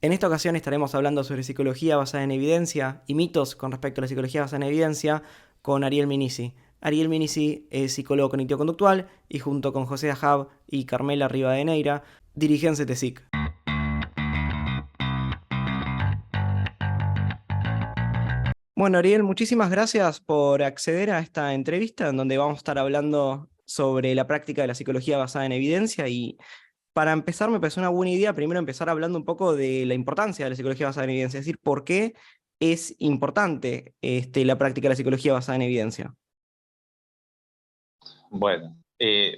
En esta ocasión estaremos hablando sobre psicología basada en evidencia y mitos con respecto a la psicología basada en evidencia con Ariel Minisi. Ariel Minisi es psicólogo cognitivo-conductual y junto con José Ajab y Carmela Rivadeneira dirigen CETESIC. Bueno, Ariel, muchísimas gracias por acceder a esta entrevista en donde vamos a estar hablando sobre la práctica de la psicología basada en evidencia y para empezar me parece una buena idea primero empezar hablando un poco de la importancia de la psicología basada en evidencia, es decir, por qué es importante la práctica de la psicología basada en evidencia. Bueno,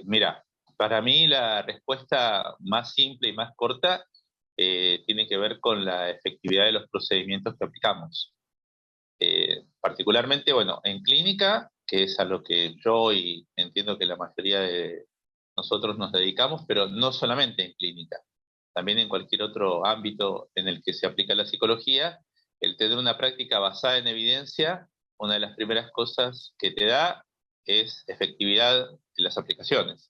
mira, para mí la respuesta más simple y más corta tiene que ver con la efectividad de los procedimientos que aplicamos. Particularmente, bueno, en clínica, que es a lo que yo y entiendo que la mayoría de nosotros nos dedicamos, pero no solamente en clínica, también en cualquier otro ámbito en el que se aplica la psicología, el tener una práctica basada en evidencia, una de las primeras cosas que te da es efectividad en las aplicaciones.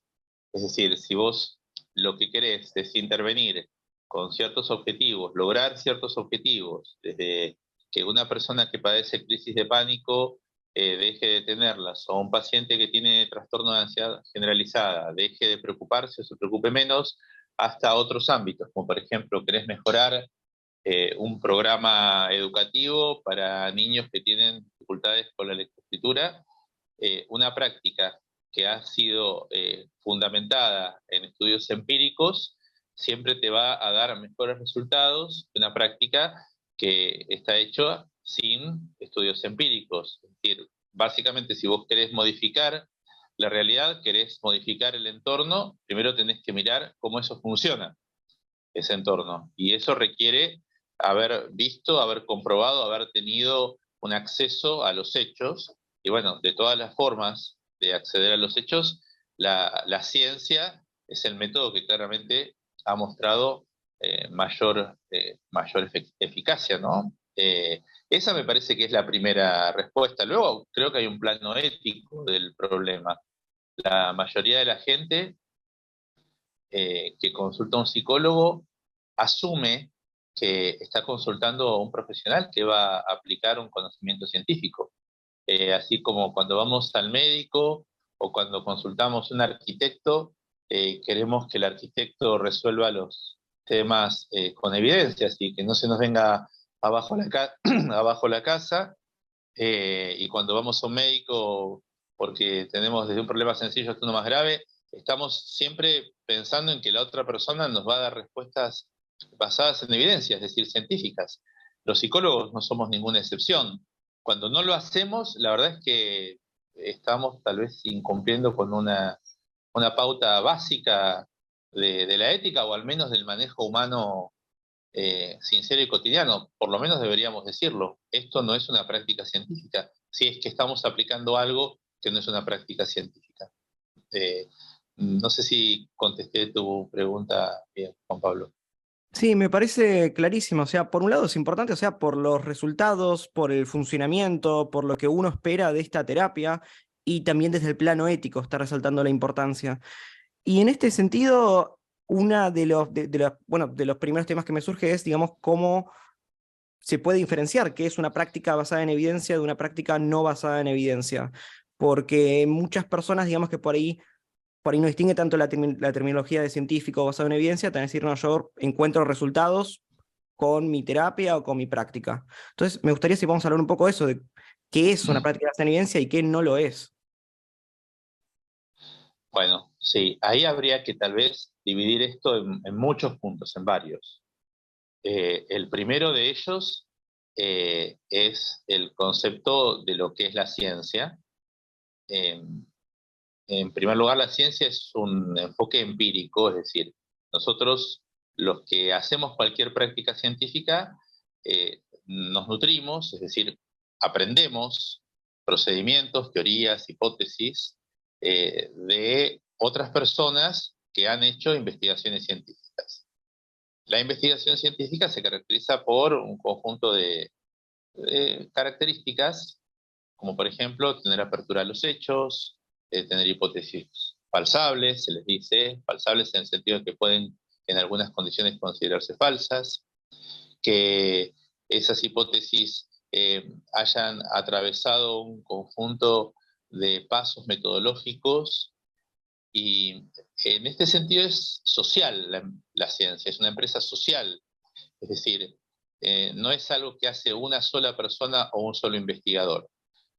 Es decir, si vos lo que querés es intervenir con ciertos objetivos, lograr ciertos objetivos, desde que una persona que padece crisis de pánico deje de tenerlas, o un paciente que tiene trastorno de ansiedad generalizada deje de preocuparse o se preocupe menos, hasta otros ámbitos, como por ejemplo, querés mejorar un programa educativo para niños que tienen dificultades con la lectoescritura, una práctica que ha sido fundamentada en estudios empíricos siempre te va a dar mejores resultados que una práctica que está hecha sin estudios empíricos. Es decir, básicamente si vos querés modificar la realidad, querés modificar el entorno, primero tenés que mirar cómo eso funciona, ese entorno. Y eso requiere haber visto, haber comprobado, haber tenido un acceso a los hechos. Y bueno, de todas las formas de acceder a los hechos, la ciencia es el método que claramente ha mostrado mayor eficacia, ¿no? Esa me parece que es la primera respuesta. Luego creo que hay un plano ético del problema. La mayoría de la gente que consulta a un psicólogo asume que está consultando a un profesional que va a aplicar un conocimiento científico. Así como cuando vamos al médico o cuando consultamos a un arquitecto, queremos que el arquitecto resuelva los temas con evidencias y que no se nos venga abajo abajo la casa. Y cuando vamos a un médico porque tenemos desde un problema sencillo hasta uno más grave, estamos siempre pensando en que la otra persona nos va a dar respuestas basadas en evidencias, es decir, científicas. Los psicólogos no somos ninguna excepción. Cuando no lo hacemos, la verdad es que estamos tal vez incumpliendo con una pauta básica de la ética o al menos del manejo humano sincero y cotidiano, por lo menos deberíamos decirlo. Esto no es una práctica científica, si es que estamos aplicando algo que no es una práctica científica. Eh, no sé si contesté tu pregunta bien, Juan Pablo. Sí, me parece clarísimo. O sea, por un lado es importante, o sea, por los resultados, por el funcionamiento, por lo que uno espera de esta terapia y también desde el plano ético está resaltando la importancia. Y en este sentido, una bueno, de los primeros temas que me surge es, digamos, cómo se puede diferenciar qué es una práctica basada en evidencia de una práctica no basada en evidencia. Porque muchas personas, digamos que por ahí no distingue tanto la terminología de científico basado en evidencia, tan decir, no, yo encuentro resultados con mi terapia o con mi práctica. Entonces, me gustaría si vamos a hablar un poco de eso, de qué es una práctica basada en evidencia y qué no lo es. Bueno, sí, ahí habría que tal vez dividir esto en muchos puntos, en varios. El primero de ellos es el concepto de lo que es la ciencia. Eh, En primer lugar, la ciencia es un enfoque empírico, es decir, nosotros los que hacemos cualquier práctica científica nos nutrimos, es decir, aprendemos procedimientos, teorías, hipótesis de otras personas que han hecho investigaciones científicas. La investigación científica se caracteriza por un conjunto de características como por ejemplo tener apertura a los hechos, tener hipótesis falsables, se les dice, falsables en el sentido de que pueden en algunas condiciones considerarse falsas, que esas hipótesis hayan atravesado un conjunto de pasos metodológicos, y en este sentido es social la ciencia, es una empresa social, es decir, no es algo que hace una sola persona o un solo investigador.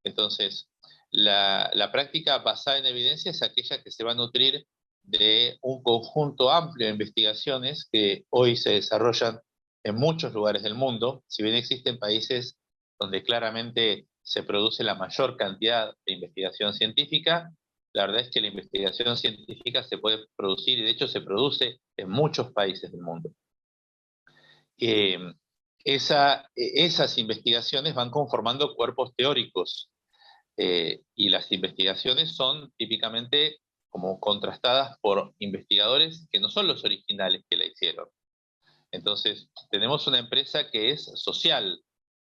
Entonces, la práctica basada en evidencia es aquella que se va a nutrir de un conjunto amplio de investigaciones que hoy se desarrollan en muchos lugares del mundo. Si bien existen países donde claramente se produce la mayor cantidad de investigación científica, la verdad es que la investigación científica se puede producir, y de hecho se produce en muchos países del mundo. Eh, esas investigaciones van conformando cuerpos teóricos, y las investigaciones son típicamente como contrastadas por investigadores que no son los originales que la hicieron. Entonces, tenemos una empresa que es social,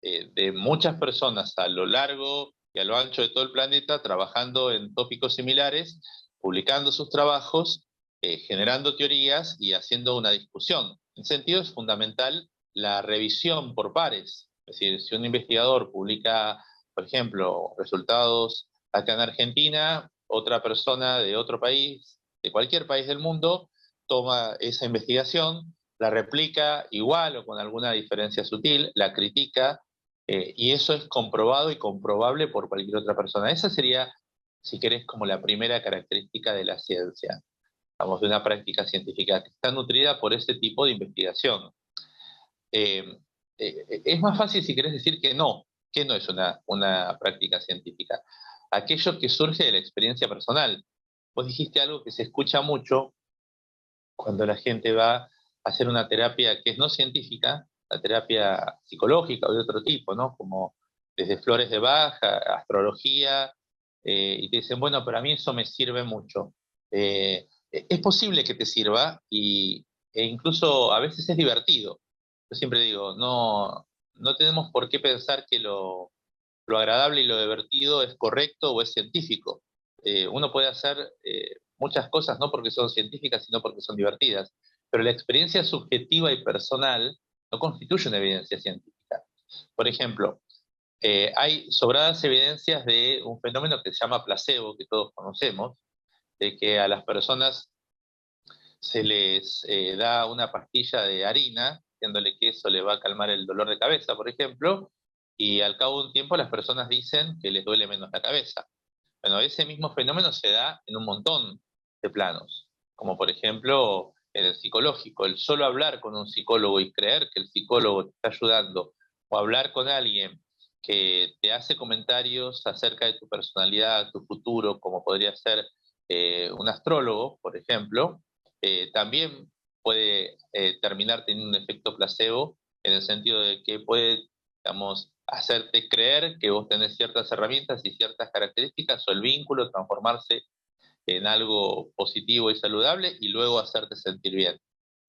de muchas personas a lo largo y a lo ancho de todo el planeta, trabajando en tópicos similares, publicando sus trabajos, generando teorías y haciendo una discusión. En ese sentido es fundamental la revisión por pares. Es decir, si un investigador publica, por ejemplo, resultados acá en Argentina, otra persona de otro país, de cualquier país del mundo, toma esa investigación, la replica igual o con alguna diferencia sutil, la critica, y eso es comprobado y comprobable por cualquier otra persona. Esa sería, si querés, como la primera característica de la ciencia, vamos, de una práctica científica, que está nutrida por ese tipo de investigación. Eh, es más fácil, si querés, decir que no es una práctica científica. Aquello que surge de la experiencia personal. Vos dijiste algo que se escucha mucho cuando la gente va a hacer una terapia que es no científica, la terapia psicológica o de otro tipo, ¿no? Como desde flores de Bach, astrología, y te dicen, bueno, pero a mí eso me sirve mucho. Es posible que te sirva, e incluso a veces es divertido. Yo siempre digo, no tenemos por qué pensar que lo agradable y lo divertido es correcto o es científico. Uno puede hacer muchas cosas no porque son científicas, sino porque son divertidas, pero la experiencia subjetiva y personal no constituye una evidencia científica. Por ejemplo, hay sobradas evidencias de un fenómeno que se llama placebo, que todos conocemos, de que a las personas se les da una pastilla de harina, diciéndole que eso le va a calmar el dolor de cabeza, por ejemplo, y al cabo de un tiempo las personas dicen que les duele menos la cabeza. Bueno, ese mismo fenómeno se da en un montón de planos, como por ejemplo en el psicológico, el solo hablar con un psicólogo y creer que el psicólogo te está ayudando, o hablar con alguien que te hace comentarios acerca de tu personalidad, tu futuro, como podría ser un astrólogo, por ejemplo, también puede terminar teniendo un efecto placebo, en el sentido de que puede, digamos, hacerte creer que vos tenés ciertas herramientas y ciertas características, o el vínculo transformarse en algo positivo y saludable, y luego hacerte sentir bien,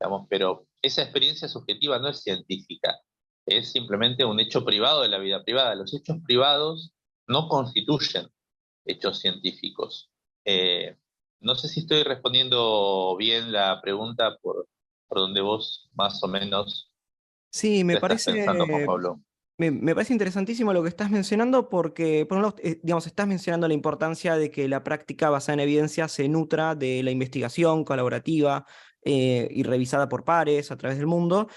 digamos. Pero esa experiencia subjetiva no es científica, es simplemente un hecho privado de la vida privada. Los hechos privados no constituyen hechos científicos. No sé si estoy respondiendo bien la pregunta por donde vos más o menos Sí, la estás pensando, Juan Pablo. me parece interesantísimo lo que estás mencionando porque, por un lado, digamos, estás mencionando la importancia de que la práctica basada en evidencia se nutra de la investigación colaborativa y revisada por pares a través del mundo.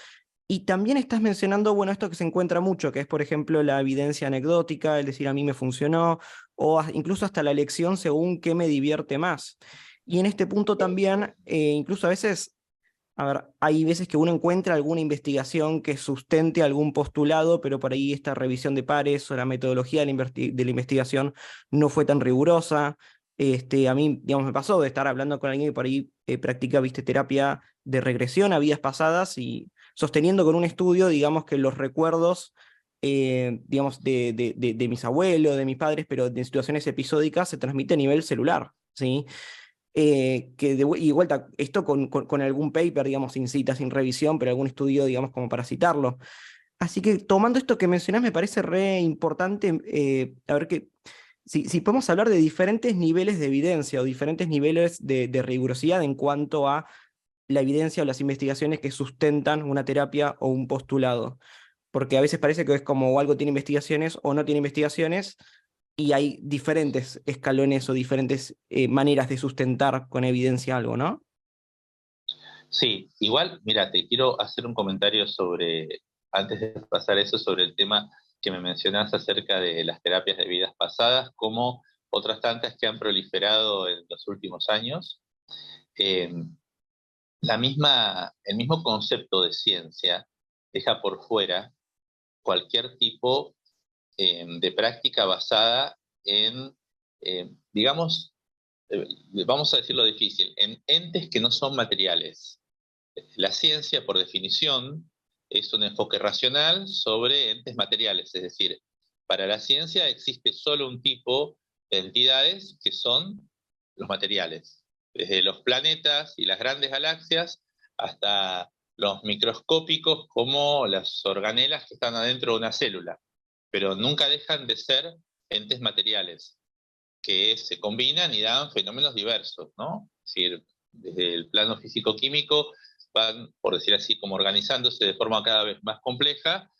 Y también estás mencionando, bueno, esto que se encuentra mucho, que es, por ejemplo, la evidencia anecdótica, el decir a mí me funcionó, o incluso hasta la elección según qué me divierte más. Y en este punto también, incluso a veces, a ver, hay veces que uno encuentra alguna investigación que sustente algún postulado, pero por ahí esta revisión de pares o la metodología de la investigación no fue tan rigurosa. A mí, digamos, me pasó de estar hablando con alguien que por ahí practica, viste, terapia de regresión a vidas pasadas y sosteniendo con un estudio, digamos, que los recuerdos, digamos, de mis abuelos, de mis padres, pero de situaciones episódicas, se transmite a nivel celular, ¿sí? Y vuelta, esto con algún paper, digamos, sin cita, sin revisión, pero algún estudio, digamos, como para citarlo. Así que tomando esto que mencionás, me parece re importante, a ver que, si podemos hablar de diferentes niveles de evidencia o diferentes niveles de rigurosidad en cuanto a la evidencia o las investigaciones que sustentan una terapia o un postulado. Porque a veces parece que es como o algo tiene investigaciones o no tiene investigaciones, y hay diferentes escalones o diferentes maneras de sustentar con evidencia algo, ¿no? Sí, igual, mira, te quiero hacer un comentario sobre, antes de pasar eso, sobre el tema que me mencionas acerca de las terapias de vidas pasadas, como otras tantas que han proliferado en los últimos años. Eh, el mismo concepto de ciencia deja por fuera cualquier tipo de práctica basada en, digamos, vamos a decirlo difícil, en entes que no son materiales. La ciencia, por definición, es un enfoque racional sobre entes materiales, es decir, para la ciencia existe solo un tipo de entidades que son los materiales, desde los planetas y las grandes galaxias hasta los microscópicos como las organelas que están adentro de una célula, pero nunca dejan de ser entes materiales que se combinan y dan fenómenos diversos, ¿no? Es decir, desde el plano físico-químico van, por decir así, como organizándose de forma cada vez más compleja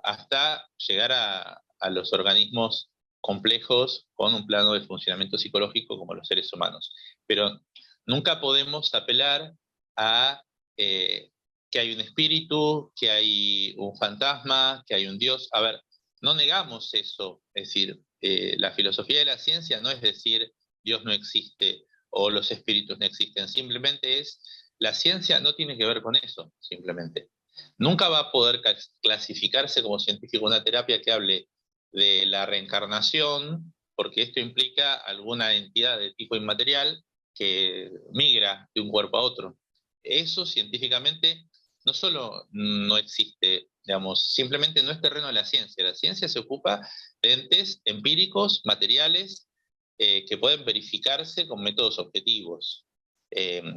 hasta llegar a los organismos complejos con un plano de funcionamiento psicológico como los seres humanos. Pero nunca podemos apelar a que hay un espíritu, que hay un fantasma, que hay un Dios. A ver, no negamos eso, es decir, la filosofía de la ciencia no es decir Dios no existe o los espíritus no existen, simplemente es, la ciencia no tiene que ver con eso, simplemente. Nunca va a poder clasificarse como científico una terapia que hable de la reencarnación, porque esto implica alguna entidad de tipo inmaterial que migra de un cuerpo a otro. Eso científicamente no solo no existe, digamos, simplemente no es terreno de la ciencia. La ciencia se ocupa de entes empíricos, materiales, que pueden verificarse con métodos objetivos.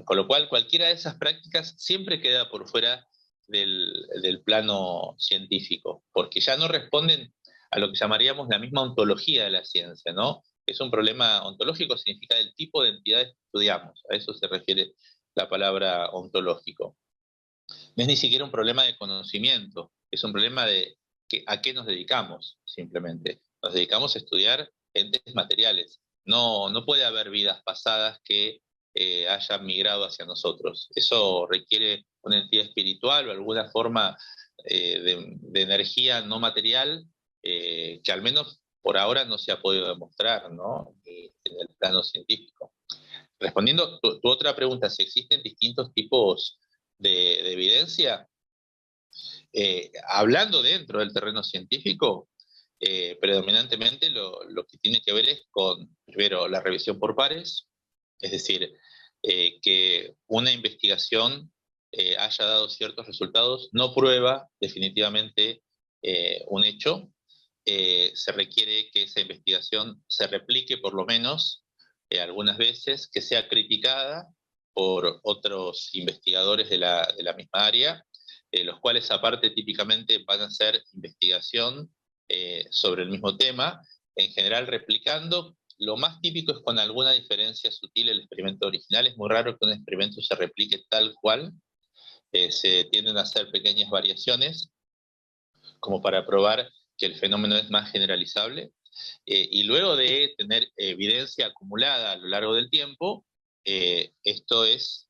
Con lo cual, cualquiera de esas prácticas siempre queda por fuera del plano científico, porque ya no responden a lo que llamaríamos la misma ontología de la ciencia, ¿no? Es un problema ontológico, significa el tipo de entidades que estudiamos, a eso se refiere la palabra ontológico. No es ni siquiera un problema de conocimiento, es un problema de a qué nos dedicamos, simplemente. Nos dedicamos a estudiar entes materiales. No puede haber vidas pasadas que hayan migrado hacia nosotros. Eso requiere una entidad espiritual o alguna forma de energía no material que al menos por ahora no se ha podido demostrar, ¿no? En el plano científico. Respondiendo tu otra pregunta, si existen distintos tipos de evidencia, hablando dentro del terreno científico, predominantemente lo que tiene que ver es con, primero, la revisión por pares, es decir, que una investigación haya dado ciertos resultados, no prueba definitivamente un hecho. Se requiere que esa investigación se replique por lo menos algunas veces, que sea criticada por otros investigadores de la misma área, los cuales aparte típicamente van a hacer investigación sobre el mismo tema, en general replicando. Lo más típico es con alguna diferencia sutil el experimento original. Es muy raro que un experimento se replique tal cual. Se tienden a hacer pequeñas variaciones como para probar que el fenómeno es más generalizable. Y luego de tener evidencia acumulada a lo largo del tiempo, esto es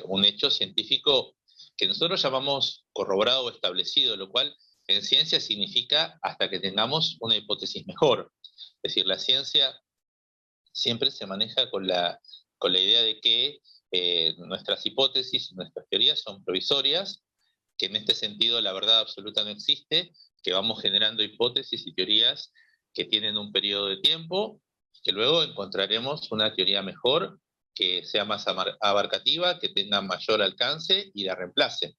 un hecho científico que nosotros llamamos corroborado o establecido, lo cual en ciencia significa hasta que tengamos una hipótesis mejor. Es decir, la ciencia siempre se maneja con la idea de que nuestras hipótesis, nuestras teorías son provisorias, que en este sentido la verdad absoluta no existe, que vamos generando hipótesis y teorías que tienen un periodo de tiempo, que luego encontraremos una teoría mejor, que sea más abarcativa, que tenga mayor alcance y la reemplace.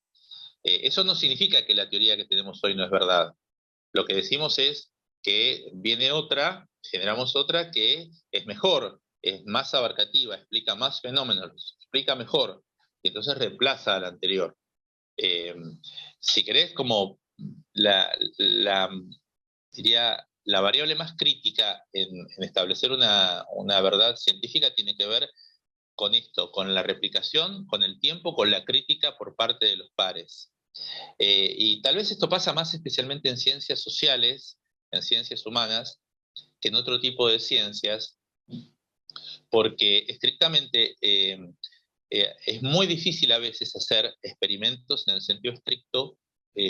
Eso no significa que la teoría que tenemos hoy no es verdad. Lo que decimos es que viene otra, generamos otra que es mejor, es más abarcativa, explica más fenómenos, explica mejor, y entonces reemplaza a la anterior. Eh, si querés, como la, diría, la variable más crítica en establecer una verdad científica tiene que ver con esto, con la replicación, con el tiempo, con la crítica por parte de los pares. Y tal vez esto pasa más especialmente en ciencias sociales, en ciencias humanas, que en otro tipo de ciencias, porque estrictamente es muy difícil a veces hacer experimentos en el sentido estricto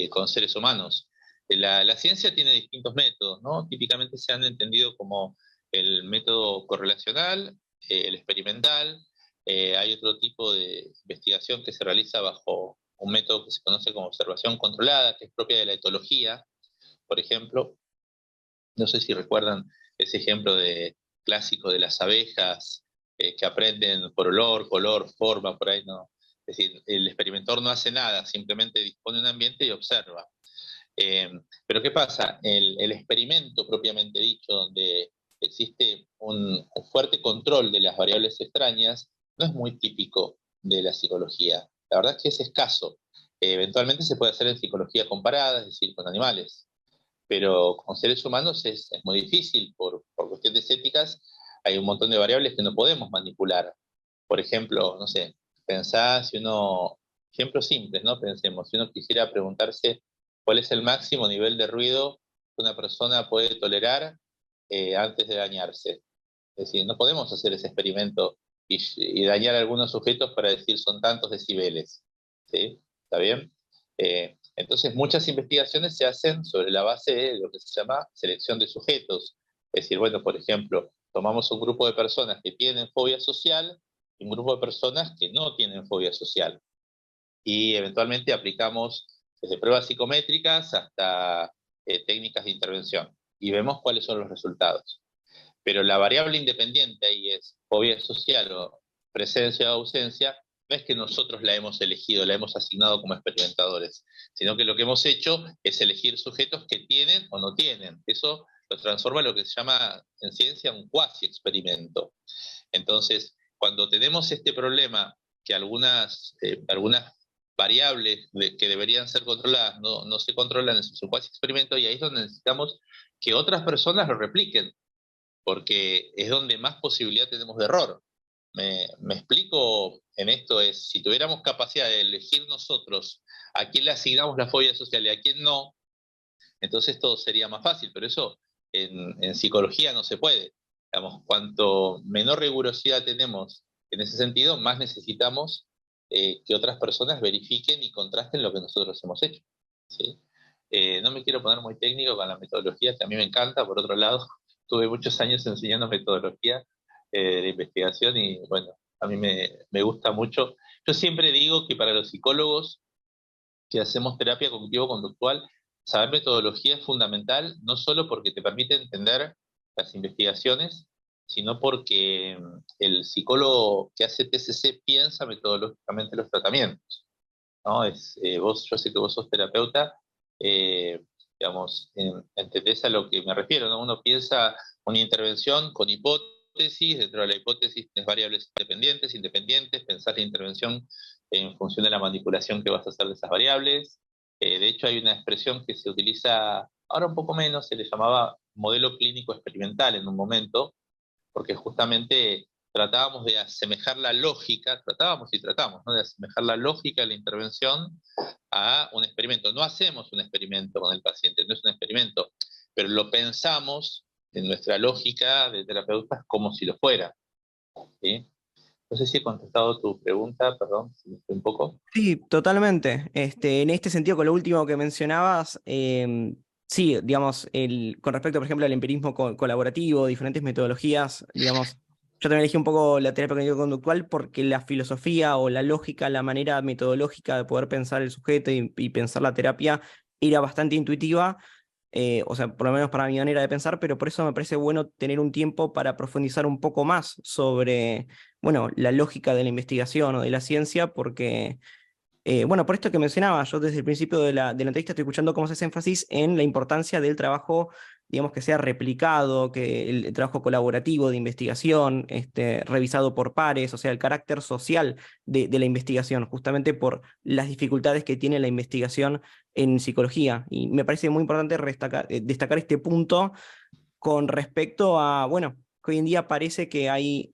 con seres humanos. La ciencia tiene distintos métodos, ¿no? Típicamente se han entendido como el método correlacional, el experimental, hay otro tipo de investigación que se realiza bajo un método que se conoce como observación controlada, que es propia de la etología, por ejemplo. No sé si recuerdan ese ejemplo clásico de las abejas que aprenden por olor, color, forma, por ahí no. Es decir, el experimental no hace nada, simplemente dispone un ambiente y observa. Pero ¿qué pasa? El experimento propiamente dicho, donde existe un fuerte control de las variables extrañas, no es muy típico de la psicología. La verdad es que es escaso. Eventualmente se puede hacer en psicología comparada, es decir, con animales, pero con seres humanos es muy difícil por cuestiones éticas. Hay un montón de variables que no podemos manipular. Por ejemplo, no sé, pensá si uno, ejemplos simples, ¿no? Pensemos, si uno quisiera preguntarse cuál es el máximo nivel de ruido que una persona puede tolerar antes de dañarse. Es decir, no podemos hacer ese experimento y dañar a algunos sujetos para decir son tantos decibeles. ¿Sí? ¿Está bien? Entonces, muchas investigaciones se hacen sobre la base de lo que se llama selección de sujetos. Es decir, bueno, por ejemplo, tomamos un grupo de personas que tienen fobia social y un grupo de personas que no tienen fobia social. Y eventualmente aplicamos desde pruebas psicométricas hasta técnicas de intervención y vemos cuáles son los resultados. Pero la variable independiente ahí es fobia social o presencia o ausencia, no es que nosotros la hemos elegido, la hemos asignado como experimentadores, sino que lo que hemos hecho es elegir sujetos que tienen o no tienen. Eso lo transforma en lo que se llama en ciencia un cuasi experimento. Entonces, cuando tenemos este problema que algunas variables que deberían ser controladas no se controlan en su cuasi experimento, y ahí es donde necesitamos que otras personas lo repliquen, porque es donde más posibilidad tenemos de error. Me explico en esto, es si tuviéramos capacidad de elegir nosotros a quién le asignamos la fobia social y a quién no, entonces todo sería más fácil, pero eso en psicología no se puede. Digamos, cuanto menor rigurosidad tenemos en ese sentido, más necesitamos que otras personas verifiquen y contrasten lo que nosotros hemos hecho. ¿Sí? No me quiero poner muy técnico con la metodología, que a mí me encanta, por otro lado, tuve muchos años enseñando metodología de investigación y bueno, a mí me gusta mucho. Yo siempre digo que para los psicólogos que hacemos terapia cognitivo-conductual, saber metodología es fundamental, no solo porque te permite entender las investigaciones, sino porque el psicólogo que hace TCC piensa metodológicamente los tratamientos, ¿no? Yo sé que vos sos terapeuta, eh, digamos, entendés a lo que me refiero, ¿no? Uno piensa una intervención con hipótesis, dentro de la hipótesis tienes variables independientes, pensar la intervención en función de la manipulación que vas a hacer de esas variables. De hecho, hay una expresión que se utiliza ahora un poco menos, se le llamaba modelo clínico experimental en un momento, porque justamente tratábamos de asemejar la lógica, tratamos y tratamos, ¿no? De asemejar la lógica de la intervención a un experimento. No hacemos un experimento con el paciente, no es un experimento, pero lo pensamos en nuestra lógica de terapeutas como si lo fuera. ¿Sí? No sé si he contestado tu pregunta, perdón, si me fui un poco. Sí, totalmente. En este sentido, con lo último que mencionabas, sí, digamos, con respecto, por ejemplo, al empirismo colaborativo, diferentes metodologías, digamos, yo también elegí un poco la terapia cognitivo-conductual porque la filosofía o la lógica, la manera metodológica de poder pensar el sujeto y pensar la terapia era bastante intuitiva, o sea, por lo menos para mi manera de pensar, pero por eso me parece bueno tener un tiempo para profundizar un poco más sobre, bueno, la lógica de la investigación o de la ciencia, porque bueno, por esto que mencionaba, yo desde el principio de la entrevista estoy escuchando cómo se hace énfasis en la importancia del trabajo, digamos, que sea replicado, que el trabajo colaborativo de investigación, revisado por pares, o sea, el carácter social de la investigación, justamente por las dificultades que tiene la investigación en psicología. Y me parece muy importante destacar este punto con respecto a, bueno, que hoy en día parece que hay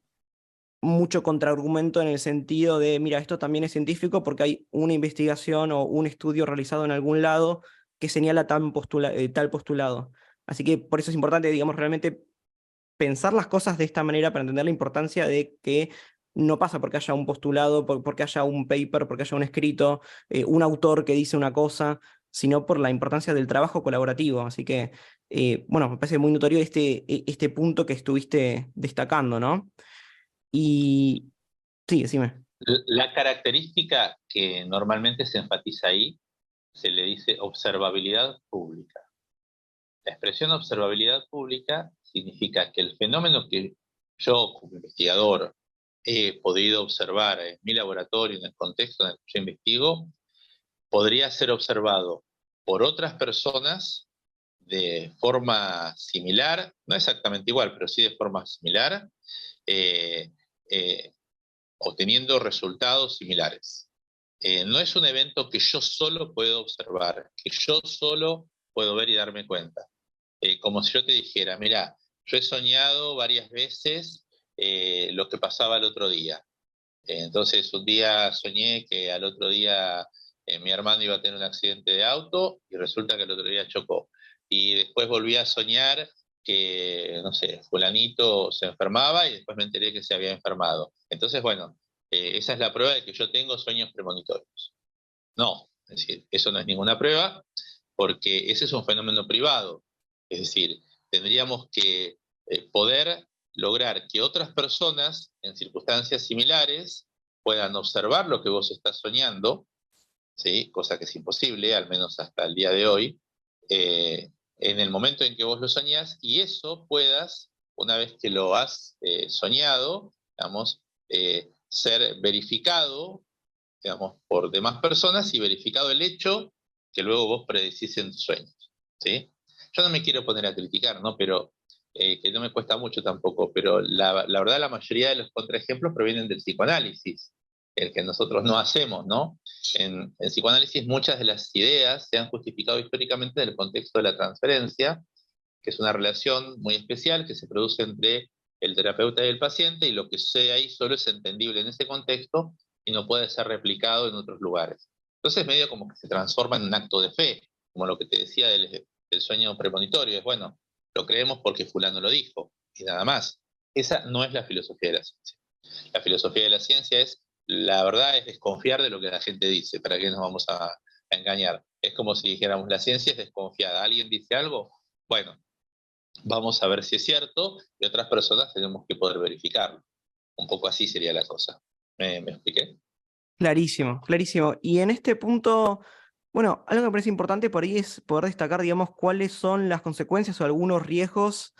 mucho contraargumento en el sentido de, mira, esto también es científico porque hay una investigación o un estudio realizado en algún lado que señala tal postulado. Así que por eso es importante, digamos, realmente pensar las cosas de esta manera para entender la importancia de que no pasa porque haya un postulado, porque haya un paper, porque haya un escrito, un autor que dice una cosa, sino por la importancia del trabajo colaborativo. Así que, bueno, me parece muy notorio este punto que estuviste destacando, ¿no? Y sí, decime. La característica que normalmente se enfatiza ahí se le dice observabilidad pública. La expresión observabilidad pública significa que el fenómeno que yo como investigador he podido observar en mi laboratorio, en el contexto en el que yo investigo, podría ser observado por otras personas de forma similar, no exactamente igual, pero sí de forma similar, eh, eh, obteniendo resultados similares. No es un evento que yo solo puedo observar, que yo solo puedo ver y darme cuenta. Como si yo te dijera, mira, yo he soñado varias veces lo que pasaba el otro día. Entonces un día soñé que al otro día mi hermano iba a tener un accidente de auto y resulta que el otro día chocó. Y después volví a soñar que, no sé, fulanito se enfermaba y después me enteré que se había enfermado. Entonces, bueno, esa es la prueba de que yo tengo sueños premonitorios. No, es decir, eso no es ninguna prueba porque ese es un fenómeno privado. Es decir, tendríamos que poder lograr que otras personas en circunstancias similares puedan observar lo que vos estás soñando, ¿sí? Cosa que es imposible, al menos hasta el día de hoy, en el momento en que vos lo soñás, y eso puedas, una vez que lo has soñado, digamos, ser verificado, digamos, por demás personas y verificado el hecho que luego vos predecís en tus sueños, ¿sí? Yo no me quiero poner a criticar, ¿no? Pero que no me cuesta mucho tampoco, pero la verdad la mayoría de los contraejemplos provienen del psicoanálisis, el que nosotros no hacemos, ¿no? En psicoanálisis muchas de las ideas se han justificado históricamente en el contexto de la transferencia, que es una relación muy especial que se produce entre el terapeuta y el paciente, y lo que sucede ahí solo es entendible en ese contexto y no puede ser replicado en otros lugares. Entonces medio como que se transforma en un acto de fe, como lo que te decía del sueño premonitorio, es bueno, lo creemos porque fulano lo dijo, y nada más. Esa no es la filosofía de la ciencia. La filosofía de la ciencia es, la verdad es desconfiar de lo que la gente dice, ¿para qué nos vamos a engañar? Es como si dijéramos, la ciencia es desconfiada, ¿alguien dice algo? Bueno, vamos a ver si es cierto y otras personas tenemos que poder verificarlo. Un poco así sería la cosa. ¿Me expliqué? Clarísimo, clarísimo. Y en este punto, bueno, algo que me parece importante por ahí es poder destacar, digamos, cuáles son las consecuencias o algunos riesgos,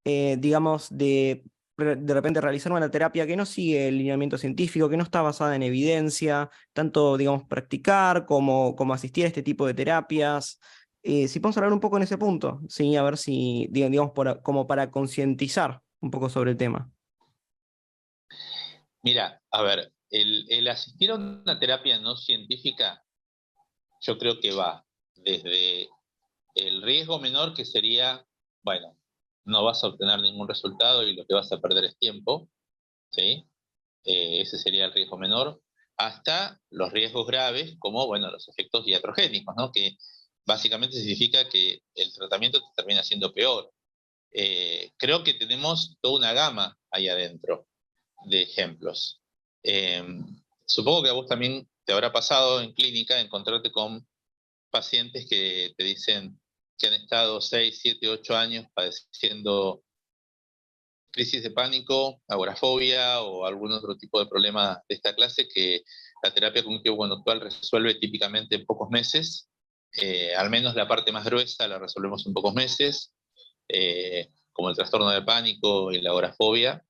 digamos, de repente realizar una terapia que no sigue el lineamiento científico, que no está basada en evidencia, tanto, digamos, practicar como asistir a este tipo de terapias. Si podemos hablar un poco en ese punto, sí, a ver si, digamos, como para concientizar un poco sobre el tema. Mira, a ver, el asistir a una terapia no científica, yo creo que va desde el riesgo menor, que sería, bueno, no vas a obtener ningún resultado y lo que vas a perder es tiempo, ¿sí? Ese sería el riesgo menor, hasta los riesgos graves, como, bueno, los efectos iatrogénicos, ¿no? Que básicamente significa que el tratamiento te termina siendo peor. Creo que tenemos toda una gama ahí adentro de ejemplos. Eh, Supongo que a vos también te habrá pasado en clínica encontrarte con pacientes que te dicen que han estado 6, 7, 8 años padeciendo crisis de pánico, agorafobia o algún otro tipo de problema de esta clase que la terapia cognitivo-conductual resuelve típicamente en pocos meses. Al menos la parte más gruesa la resolvemos en pocos meses, como el trastorno de pánico y la agorafobia,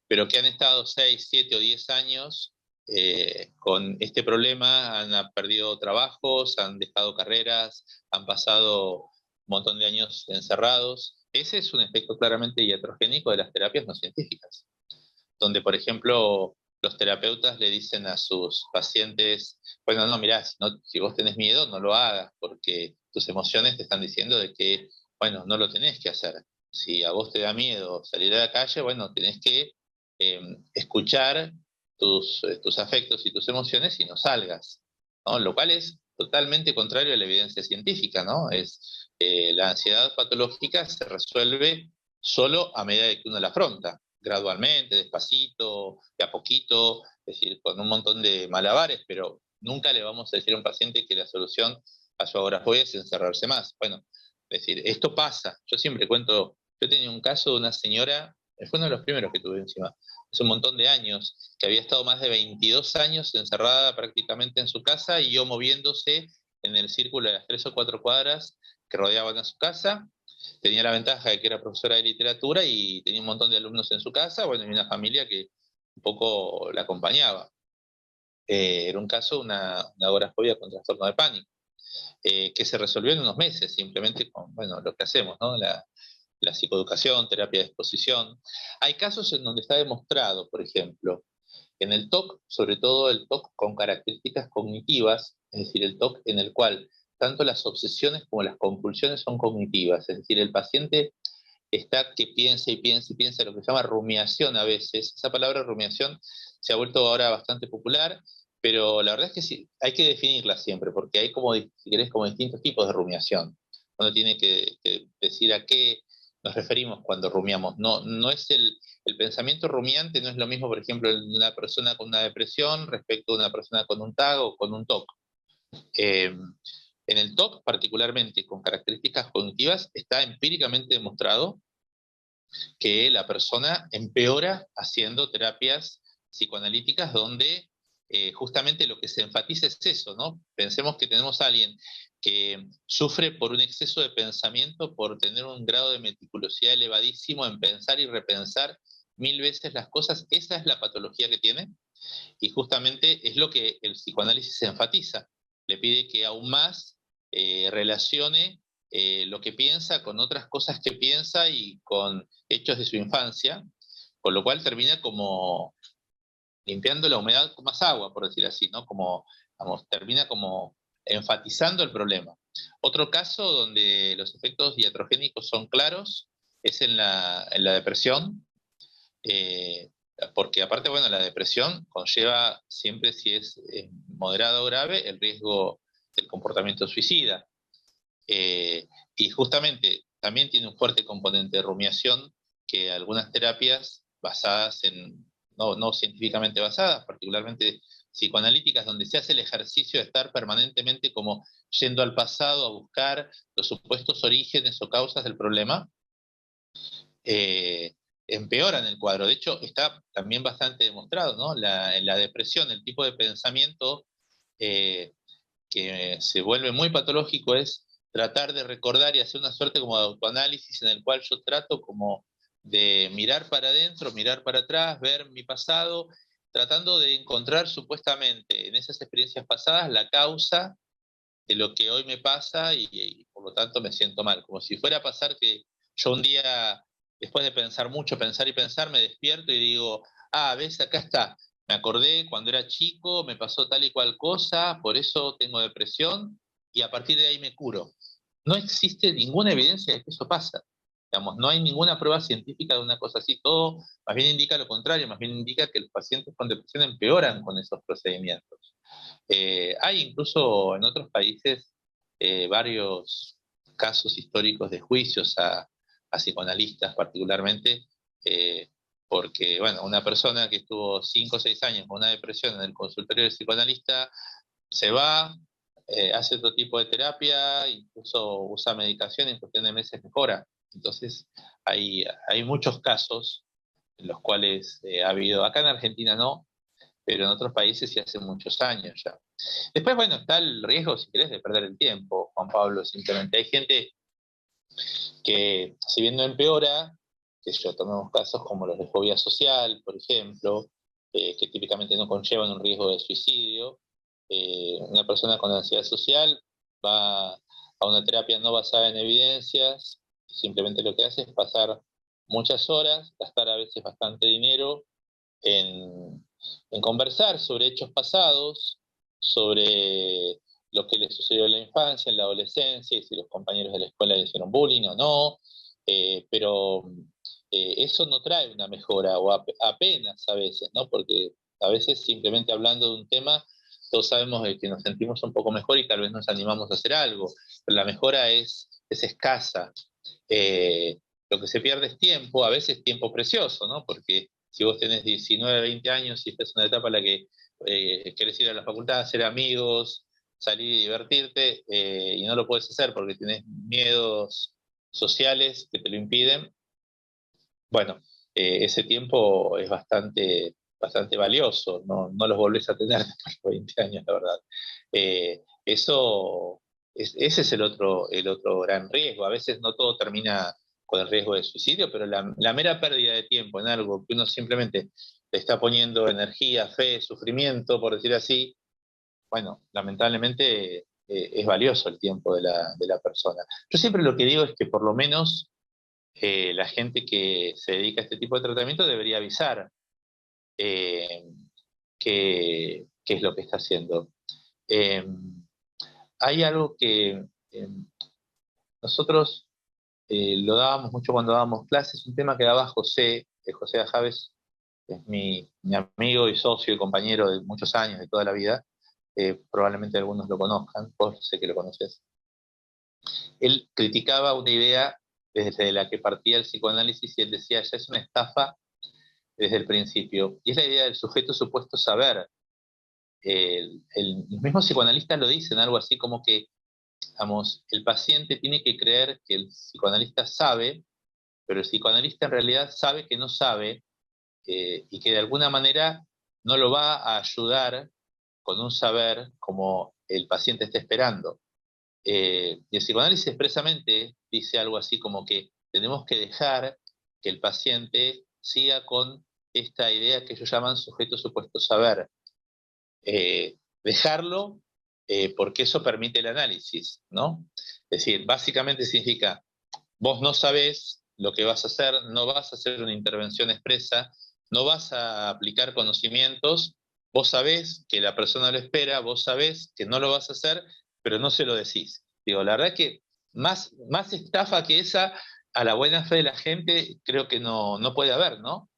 pero que han estado 6, 7 o 10 años con este problema, han perdido trabajos, han dejado carreras, han pasado un montón de años encerrados. Ese es un efecto claramente iatrogénico de las terapias no científicas, donde, por ejemplo, los terapeutas le dicen a sus pacientes, bueno, no, mirá, si vos tenés miedo, no lo hagas, porque tus emociones te están diciendo de que, bueno, no lo tenés que hacer. Si a vos te da miedo salir a la calle, bueno, tenés que escuchar tus afectos y tus emociones y no salgas, ¿no? Lo cual es totalmente contrario a la evidencia científica, ¿no? La ansiedad patológica se resuelve solo a medida de que uno la afronta, gradualmente, despacito, de a poquito, es decir, con un montón de malabares, pero nunca le vamos a decir a un paciente que la solución a su agorafobia es encerrarse más. Bueno, es decir, esto pasa. Yo siempre cuento, yo tenía un caso de una señora, fue uno de los primeros que tuve encima, hace un montón de años, que había estado más de 22 años encerrada prácticamente en su casa y yo moviéndose en el círculo de las 3 o 4 cuadras que rodeaban a su casa. Tenía la ventaja de que era profesora de literatura y tenía un montón de alumnos en su casa, bueno, y una familia que un poco la acompañaba. Era un caso, una agorafobia con trastorno de pánico, que se resolvió en unos meses, simplemente con, bueno, lo que hacemos, ¿no? La psicoeducación, terapia de exposición. Hay casos en donde está demostrado, por ejemplo, en el TOC, sobre todo el TOC con características cognitivas, es decir, el TOC en el cual tanto las obsesiones como las compulsiones son cognitivas, es decir, el paciente está que piensa y piensa y piensa, lo que se llama rumiación a veces. Esa palabra rumiación se ha vuelto ahora bastante popular, pero la verdad es que sí, hay que definirla siempre, porque hay como, si querés, como distintos tipos de rumiación. Uno tiene que decir a qué nos referimos cuando rumiamos. No, no es el pensamiento rumiante no es lo mismo, por ejemplo, en una persona con una depresión respecto a una persona con un TAG o con un TOC. Eh, en el TOC, particularmente con características cognitivas, está empíricamente demostrado que la persona empeora haciendo terapias psicoanalíticas donde justamente lo que se enfatiza es eso, ¿no? Pensemos que tenemos a alguien que sufre por un exceso de pensamiento, por tener un grado de meticulosidad elevadísimo en pensar y repensar 1000 veces las cosas. Esa es la patología que tiene y justamente es lo que el psicoanálisis se enfatiza. Le pide que aún más relacione lo que piensa con otras cosas que piensa y con hechos de su infancia, con lo cual termina como limpiando la humedad con más agua, por decir así, ¿no? Como, vamos, termina como enfatizando el problema. Otro caso donde los efectos iatrogénicos son claros es en la depresión, eh, porque aparte, bueno, la depresión conlleva siempre, si es moderado o grave, el riesgo del comportamiento suicida. Y justamente también tiene un fuerte componente de rumiación que algunas terapias basadas en, no científicamente basadas, particularmente psicoanalíticas, donde se hace el ejercicio de estar permanentemente como yendo al pasado a buscar los supuestos orígenes o causas del problema, empeoran el cuadro. De hecho, está también bastante demostrado, ¿no? En la depresión, el tipo de pensamiento eh, que se vuelve muy patológico es tratar de recordar y hacer una suerte como de autoanálisis en el cual yo trato como de mirar para adentro, mirar para atrás, ver mi pasado, tratando de encontrar supuestamente en esas experiencias pasadas la causa de lo que hoy me pasa y por lo tanto me siento mal, como si fuera a pasar que yo un día, después de pensar mucho, pensar y pensar, me despierto y digo, ah, ves, acá está, me acordé cuando era chico, me pasó tal y cual cosa, por eso tengo depresión y a partir de ahí me curo. No existe ninguna evidencia de que eso pasa. Digamos, no hay ninguna prueba científica de una cosa así. Todo más bien indica lo contrario, más bien indica que los pacientes con depresión empeoran con esos procedimientos. Hay incluso en otros países varios casos históricos de juicios a psicoanalistas particularmente, eh, porque bueno, una persona que estuvo 5 o 6 años con una depresión en el consultorio del psicoanalista se va, hace otro tipo de terapia, incluso usa medicación y en cuestión de meses mejora. Entonces hay muchos casos en los cuales ha habido, acá en Argentina no, pero en otros países sí hace muchos años ya. Después, bueno, está el riesgo, si querés, de perder el tiempo, Juan Pablo, simplemente. Hay gente que, si bien no empeora, que yo tomemos casos como los de fobia social, por ejemplo, que típicamente no conllevan un riesgo de suicidio. Una persona con ansiedad social va a una terapia no basada en evidencias, simplemente lo que hace es pasar muchas horas, gastar a veces bastante dinero en conversar sobre hechos pasados, sobre lo que le sucedió en la infancia, en la adolescencia, y si los compañeros de la escuela le hicieron bullying o no, pero eso no trae una mejora, o apenas a veces, ¿no? Porque a veces simplemente hablando de un tema, todos sabemos que nos sentimos un poco mejor y tal vez nos animamos a hacer algo, pero la mejora es escasa. Eh, lo que se pierde es tiempo, a veces tiempo precioso, ¿no? Porque si vos tenés 19, 20 años y estás en una etapa en la que querés ir a la facultad, hacer amigos, salir y divertirte, y no lo puedes hacer porque tenés miedos sociales que te lo impiden, bueno, ese tiempo es bastante valioso, no los volvés a tener después de 20 años, la verdad. Ese es el otro gran riesgo. A veces no todo termina con el riesgo de suicidio, pero la mera pérdida de tiempo en algo que uno simplemente le está poniendo energía, fe, sufrimiento, por decir así, bueno, lamentablemente es valioso el tiempo de la persona. Yo siempre lo que digo es que por lo menos la gente que se dedica a este tipo de tratamiento debería avisar eh, qué es lo que está haciendo. Eh, hay algo que nosotros lo dábamos mucho cuando dábamos clases, un tema que daba José Ajaves, es mi amigo y socio y compañero de muchos años, de toda la vida. Probablemente algunos lo conozcan, vos sé que lo conoces. Él criticaba una idea desde la que partía el psicoanálisis y él decía, ya es una estafa desde el principio. Y es la idea del sujeto supuesto saber. Los mismos psicoanalistas lo dicen, algo así como que, vamos, el paciente tiene que creer que el psicoanalista sabe, pero el psicoanalista en realidad sabe que no sabe, y que de alguna manera no lo va a ayudar con un saber como el paciente está esperando. Y el psicoanálisis expresamente dice algo así como que tenemos que dejar que el paciente siga con esta idea que ellos llaman sujeto supuesto saber. Dejarlo, porque eso permite el análisis, ¿no? Es decir, básicamente significa, vos no sabés lo que vas a hacer, no vas a hacer una intervención expresa, no vas a aplicar conocimientos, vos sabés que la persona lo espera, vos sabés que no lo vas a hacer, pero no se lo decís. Digo, la verdad que más estafa que esa a la buena fe de la gente creo que no puede haber, ¿no?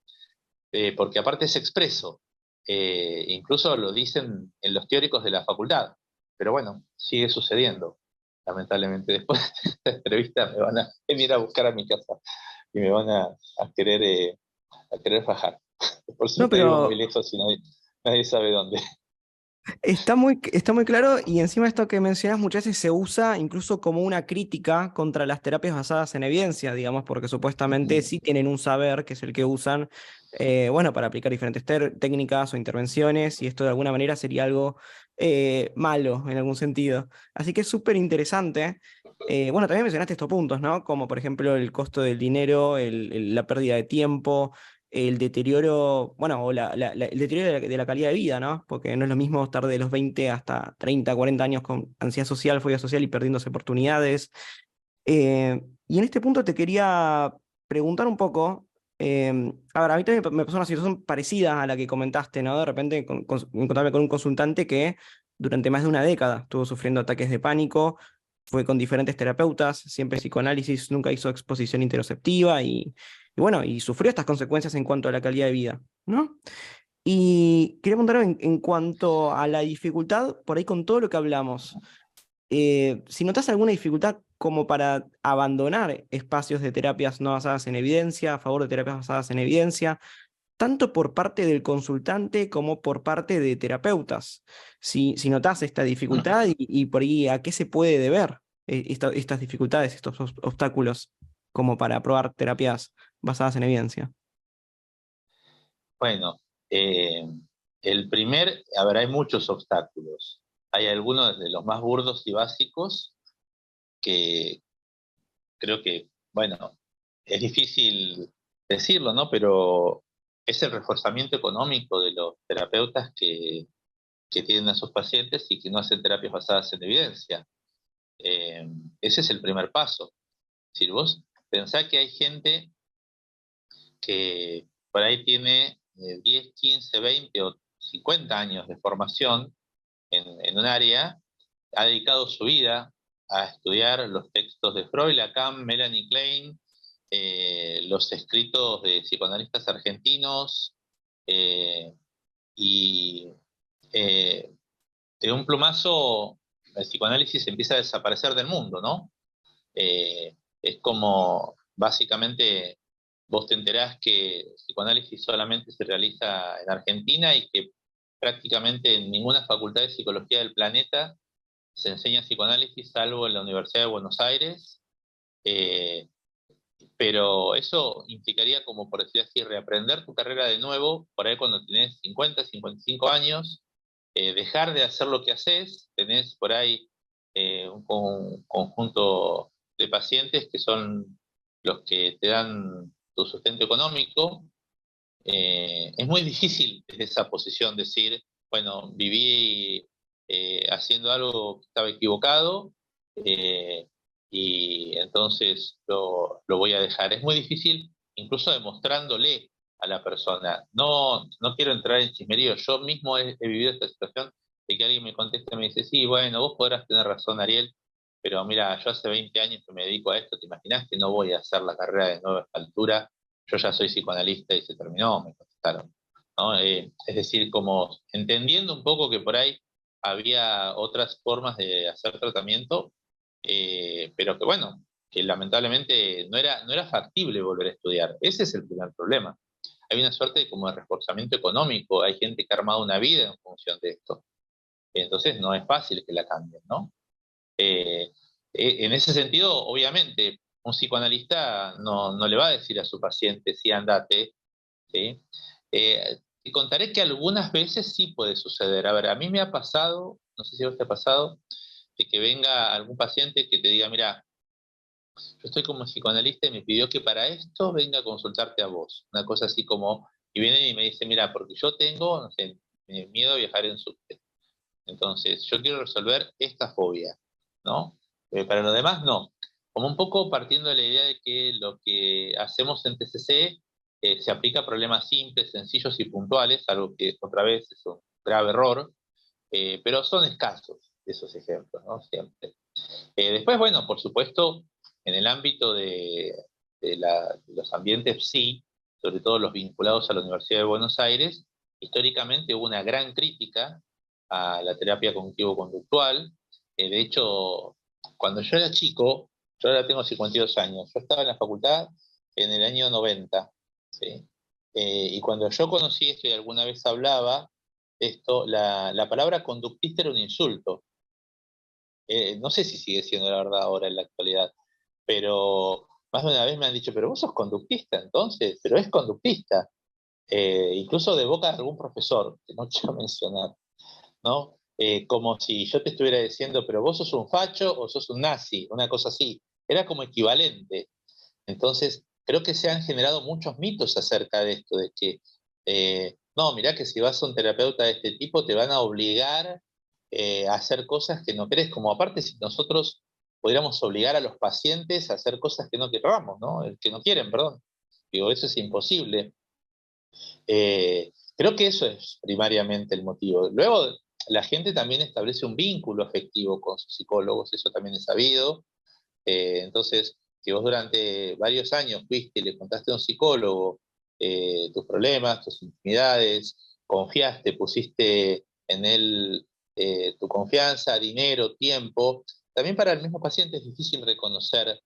Porque aparte es expreso. Incluso lo dicen en los teóricos de la facultad. Pero bueno, sigue sucediendo, lamentablemente. Después de esta entrevista me van a venir a buscar a mi casa y me van a querer fajar. Por No, suerte vivo muy pero lejos y nadie sabe dónde. está muy claro y encima esto que mencionas muchas veces se usa incluso como una crítica contra las terapias basadas en evidencia, digamos, porque supuestamente sí tienen un saber, que es el que usan, bueno, para aplicar diferentes técnicas o intervenciones y esto de alguna manera sería algo malo en algún sentido. Así que es súper interesante. Bueno, también mencionaste estos puntos, ¿no? Como por ejemplo el costo del dinero, la pérdida de tiempo, el deterioro, bueno, o el deterioro de la calidad de vida, ¿no? Porque no es lo mismo estar de los 20 hasta 30, 40 años con ansiedad social, fobia social y perdiéndose oportunidades. Y en este punto te quería preguntar un poco, a ver, a mí también me pasó una situación parecida a la que comentaste, ¿no? De repente encontrarme con un consultante que durante más de una década estuvo sufriendo ataques de pánico, fue con diferentes terapeutas, siempre psicoanálisis, nunca hizo exposición interoceptiva y bueno, y sufrió estas consecuencias en cuanto a la calidad de vida, ¿no? Y quería preguntar en cuanto a la dificultad, por ahí con todo lo que hablamos, si notas alguna dificultad como para abandonar espacios de terapias no basadas en evidencia, a favor de terapias basadas en evidencia, tanto por parte del consultante como por parte de terapeutas. Si notas esta dificultad y por ahí a qué se puede deber estas dificultades, estos obstáculos, como para probar terapias basadas en evidencia. Bueno, a ver, hay muchos obstáculos. Hay algunos de los más burdos y básicos que creo que, bueno, es difícil decirlo, ¿no? Pero es el reforzamiento económico de los terapeutas que tienen a sus pacientes y que no hacen terapias basadas en evidencia. Eh, Ese es el primer paso. Si vos pensás que hay gente que por ahí tiene 10, 15, 20 o 50 años de formación en un área, ha dedicado su vida a estudiar los textos de Freud, Lacan, Melanie Klein, los escritos de psicoanalistas argentinos, y de un plumazo el psicoanálisis empieza a desaparecer del mundo, ¿no? Es como, básicamente, vos te enterás que el psicoanálisis solamente se realiza en Argentina y que prácticamente en ninguna facultad de psicología del planeta se enseña psicoanálisis, salvo en la Universidad de Buenos Aires. Eh, pero eso implicaría, como por decir así, reaprender tu carrera de nuevo, por ahí cuando tenés 50, 55 años, dejar de hacer lo que haces, tenés por ahí un conjunto de pacientes que son los que te dan tu sustento económico. Es muy difícil desde esa posición decir, bueno, viví haciendo algo que estaba equivocado, eh, y entonces lo voy a dejar. Es muy difícil, incluso demostrándole a la persona. No, no quiero entrar en chismerío, yo mismo he vivido esta situación de que alguien me contesta y me dice, sí, bueno, vos podrás tener razón, Ariel, pero mira, yo hace 20 años que me dedico a esto, ¿te imaginas que no voy a hacer la carrera de nuevo a esta altura? Yo ya soy psicoanalista y se terminó, me contestaron, ¿no? Es decir, como entendiendo un poco que por ahí había otras formas de hacer tratamiento, pero que bueno, que lamentablemente no era factible volver a estudiar. Ese es el primer problema. Hay una suerte de como de reforzamiento económico, hay gente que ha armado una vida en función de esto. Entonces no es fácil que la cambien, ¿no? Eh, en ese sentido, obviamente, un psicoanalista no le va a decir a su paciente, sí, andate, ¿sí? Te contaré que algunas veces sí puede suceder. A ver, a mí me ha pasado, no sé si a vos te ha pasado, de que venga algún paciente que te diga, mira, yo estoy como psicoanalista y me pidió que para esto venga a consultarte a vos. Una cosa así como, y viene y me dice, mira, porque yo tengo, no sé, miedo a viajar en subte. Entonces, yo quiero resolver esta fobia, ¿no? Para lo demás, no. Como un poco partiendo de la idea de que lo que hacemos en TCC se aplica a problemas simples, sencillos y puntuales, algo que otra vez es un grave error, pero son escasos esos ejemplos, ¿no? Siempre. Después, bueno, por supuesto, en el ámbito de los ambientes sí, sobre todo los vinculados a la Universidad de Buenos Aires, históricamente hubo una gran crítica a la terapia cognitivo-conductual. De hecho, cuando yo era chico, yo ahora tengo 52 años, yo estaba en la facultad en el año 90, ¿sí? Y cuando yo conocí esto y alguna vez hablaba de esto, la palabra conductista era un insulto. No sé si sigue siendo la verdad ahora en la actualidad, pero más de una vez me han dicho, pero vos sos conductista entonces, pero es conductista. Incluso de boca de algún profesor, que no quiero mencionar, ¿no? Como si yo te estuviera diciendo, pero vos sos un facho o sos un nazi, una cosa así. Era como equivalente. Entonces, creo que se han generado muchos mitos acerca de esto, de que, no, mirá que si vas a un terapeuta de este tipo te van a obligar a hacer cosas que no querés, como aparte si nosotros pudiéramos obligar a los pacientes a hacer cosas que no queramos, ¿no? Que no quieren, perdón. Digo, eso es imposible. Creo que eso es primariamente el motivo. Luego, la gente también establece un vínculo afectivo con sus psicólogos, eso también es sabido. Entonces, si vos durante varios años fuiste y le contaste a un psicólogo tus problemas, tus intimidades, confiaste, pusiste en él tu confianza, dinero, tiempo, también para el mismo paciente es difícil reconocer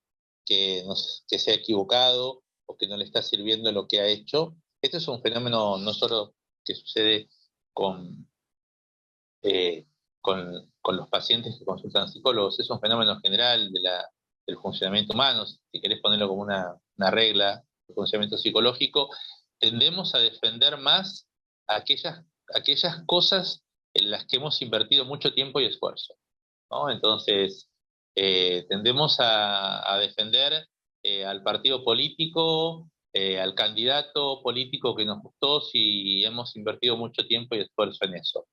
que se ha equivocado o que no le está sirviendo lo que ha hecho. Este es un fenómeno no solo que sucede con, eh, con los pacientes que consultan psicólogos, es un fenómeno general del funcionamiento humano. Si querés ponerlo como una regla del funcionamiento psicológico, tendemos a defender más aquellas cosas en las que hemos invertido mucho tiempo y esfuerzo, ¿no? Entonces, tendemos a defender al partido político, al candidato político que nos gustó si hemos invertido mucho tiempo y esfuerzo en eso.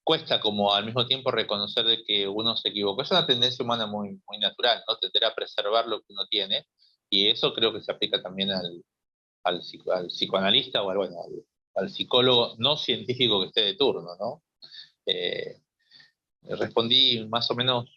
Cuesta como al mismo tiempo reconocer de que uno se equivocó. Es una tendencia humana muy, muy natural, ¿no? Tender a preservar lo que uno tiene, y eso creo que se aplica también al psicoanalista o bueno, al psicólogo no científico que esté de turno, ¿no? Eh, Respondí más o menos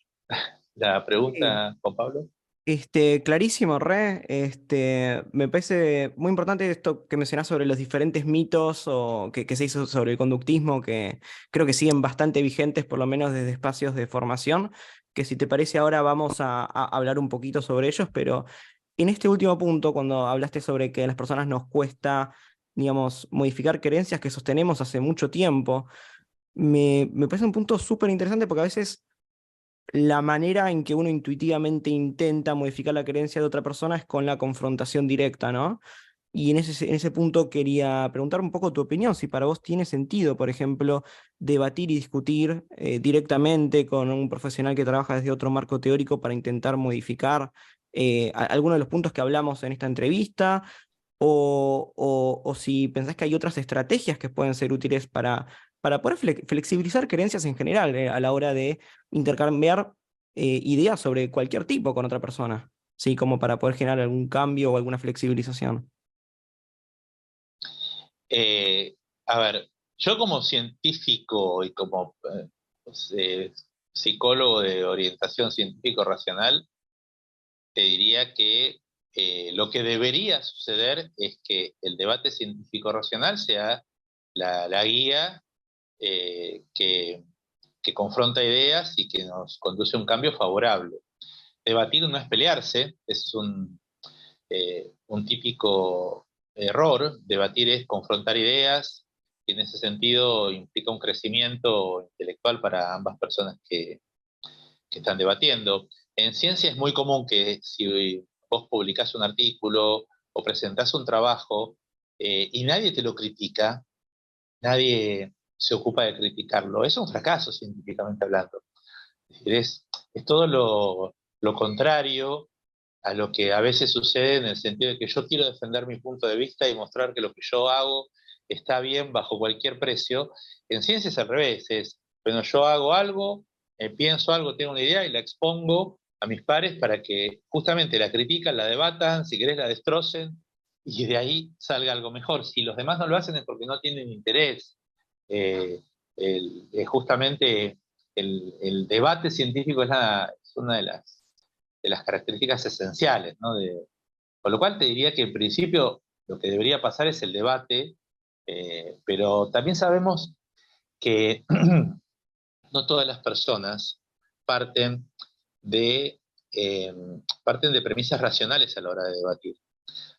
la Sí, pregunta, Juan Pablo. Clarísimo, me parece muy importante esto que mencionás sobre los diferentes mitos que se hizo sobre el conductismo, que creo que siguen bastante vigentes, por lo menos desde espacios de formación, que si te parece ahora vamos a hablar un poquito sobre ellos, pero en este último punto, cuando hablaste sobre que a las personas nos cuesta, digamos, modificar creencias que sostenemos hace mucho tiempo, me parece un punto súper interesante porque a veces la manera en que uno intuitivamente intenta modificar la creencia de otra persona es con la confrontación directa, ¿no? Y en ese punto quería preguntar un poco tu opinión, si para vos tiene sentido, por ejemplo, debatir y discutir directamente con un profesional que trabaja desde otro marco teórico para intentar modificar algunos de los puntos que hablamos en esta entrevista, o si pensás que hay otras estrategias que pueden ser útiles para poder flexibilizar creencias en general a la hora de intercambiar ideas sobre cualquier tipo con otra persona, ¿sí? Como para poder generar algún cambio o alguna flexibilización. Eh, a ver, yo como científico y como pues, psicólogo de orientación científico-racional, te diría que lo que debería suceder es que el debate científico-racional sea la guía que confronta ideas y que nos conduce a un cambio favorable. Debatir no es pelearse, es un típico error. Debatir es confrontar ideas y en ese sentido implica un crecimiento intelectual para ambas personas que están debatiendo. En ciencia es muy común que si vos publicás un artículo o presentás un trabajo y nadie te lo critica, nadie se ocupa de criticarlo, es un fracaso científicamente hablando. Es decir, es todo lo contrario a lo que a veces sucede en el sentido de que yo quiero defender mi punto de vista y mostrar que lo que yo hago está bien bajo cualquier precio. En ciencia es al revés, es, bueno, yo hago algo, pienso algo, tengo una idea y la expongo a mis pares para que justamente la critican, la debatan, si querés la destrocen y de ahí salga algo mejor. Si los demás no lo hacen es porque no tienen interés. Eh, Justamente el debate científico es una de las características esenciales, ¿no? Con lo cual te diría que en principio lo que debería pasar es el debate, pero también sabemos que no todas las personas parten de, eh, parten de premisas racionales a la hora de debatir.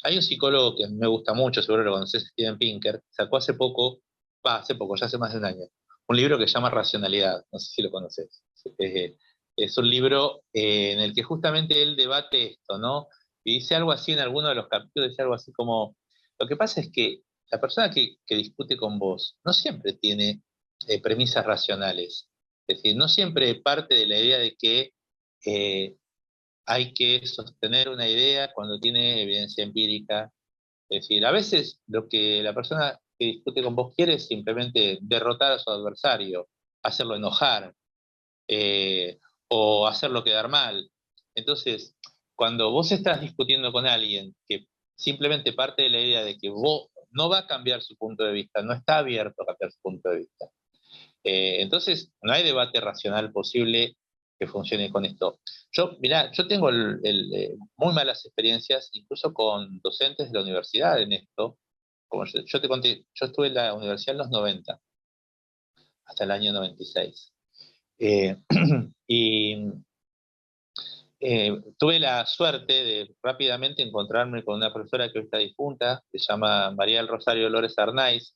Hay un psicólogo que me gusta mucho, seguro lo conoces, Steven Pinker, sacó hace poco, ya hace más de un año, un libro que se llama Racionalidad, no sé si lo conoces. Eh, es un libro en el que justamente él debate esto, ¿no? Y dice algo así en alguno de los capítulos, dice algo así como, lo que pasa es que la persona que discute con vos no siempre tiene premisas racionales, es decir, no siempre parte de la idea de que eh, hay que sostener una idea cuando tiene evidencia empírica. Es decir, a veces lo que la persona que discute con vos quiere es simplemente derrotar a su adversario, hacerlo enojar, eh, o hacerlo quedar mal. Entonces, cuando vos estás discutiendo con alguien que simplemente parte de la idea de que vos no va a cambiar su punto de vista, no está abierto a cambiar su punto de vista, entonces, no hay debate racional posible que funcione con esto. Mirá, yo tengo muy malas experiencias, incluso con docentes de la universidad en esto. Como yo te conté, yo estuve en la universidad en los 90, hasta el año 96. Eh, y tuve la suerte de rápidamente encontrarme con una profesora que hoy está difunta, se llama María del Rosario Lores Arnaiz.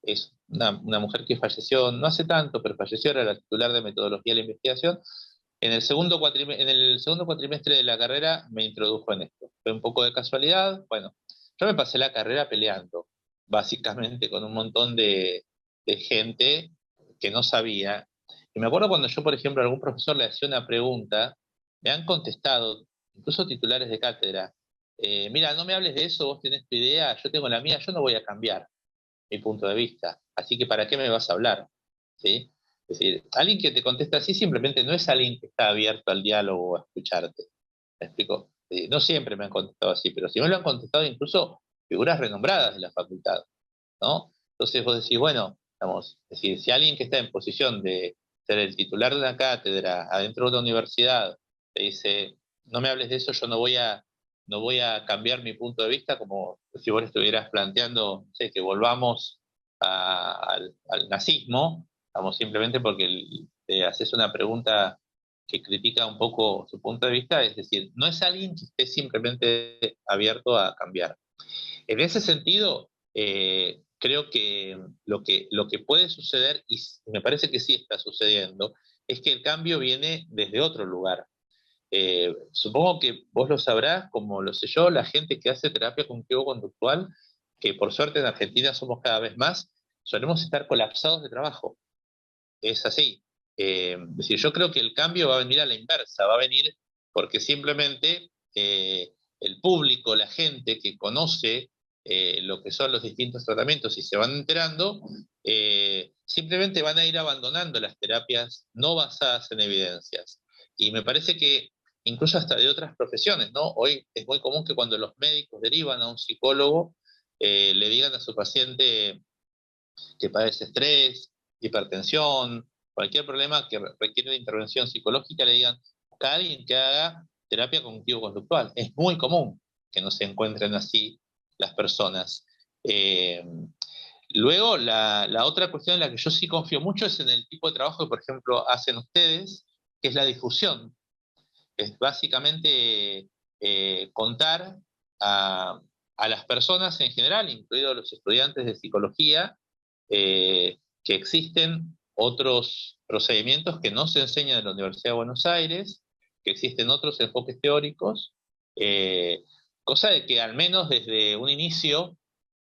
Es una mujer que falleció no hace tanto, pero falleció, era la titular de metodología de la investigación. En el segundo cuatrimestre de la carrera me introdujo en esto. Fue un poco de casualidad. Bueno, yo me pasé la carrera peleando, básicamente con un montón de gente que no sabía. Y me acuerdo cuando yo, por ejemplo, a algún profesor le hacía una pregunta, me han contestado, incluso titulares de cátedra, mira, no me hables de eso, vos tenés tu idea, yo tengo la mía, yo no voy a cambiar mi punto de vista, así que ¿para qué me vas a hablar? ¿Sí? Es decir, alguien que te contesta así simplemente no es alguien que está abierto al diálogo o a escucharte. ¿Me explico? No siempre me han contestado así, pero si me lo han contestado incluso figuras renombradas de la facultad, ¿no? Entonces vos decís, bueno, vamos, es decir, si alguien que está en posición de ser el titular de una cátedra adentro de una universidad te dice, no me hables de eso, yo no voy a cambiar mi punto de vista, como si vos le estuvieras planteando, no sé, que volvamos al nazismo, vamos, simplemente porque te haces una pregunta que critica un poco su punto de vista, es decir, no es alguien que esté simplemente abierto a cambiar. En ese sentido, creo que lo que puede suceder, y me parece que sí está sucediendo, es que el cambio viene desde otro lugar. Supongo que vos lo sabrás, como lo sé yo, la gente que hace terapia cognitivo-conductual, que por suerte en Argentina somos cada vez más, solemos estar colapsados de trabajo. Es así. Es decir, yo creo que el cambio va a venir a la inversa, va a venir porque simplemente el público, la gente que conoce lo que son los distintos tratamientos y se van enterando, simplemente van a ir abandonando las terapias no basadas en evidencias. Y me parece que incluso hasta de otras profesiones, ¿no? Hoy es muy común que cuando los médicos derivan a un psicólogo, le digan a su paciente que padece estrés, hipertensión, cualquier problema que requiere de intervención psicológica, le digan a alguien que haga terapia cognitivo-conductual. Es muy común que no se encuentren así las personas. Luego, la otra cuestión en la que yo sí confío mucho es en el tipo de trabajo que, por ejemplo, hacen ustedes, que es la difusión. Es básicamente contar a las personas en general, incluidos los estudiantes de psicología, que existen otros procedimientos que no se enseñan en la Universidad de Buenos Aires, que existen otros enfoques teóricos, eh, cosa de que al menos desde un inicio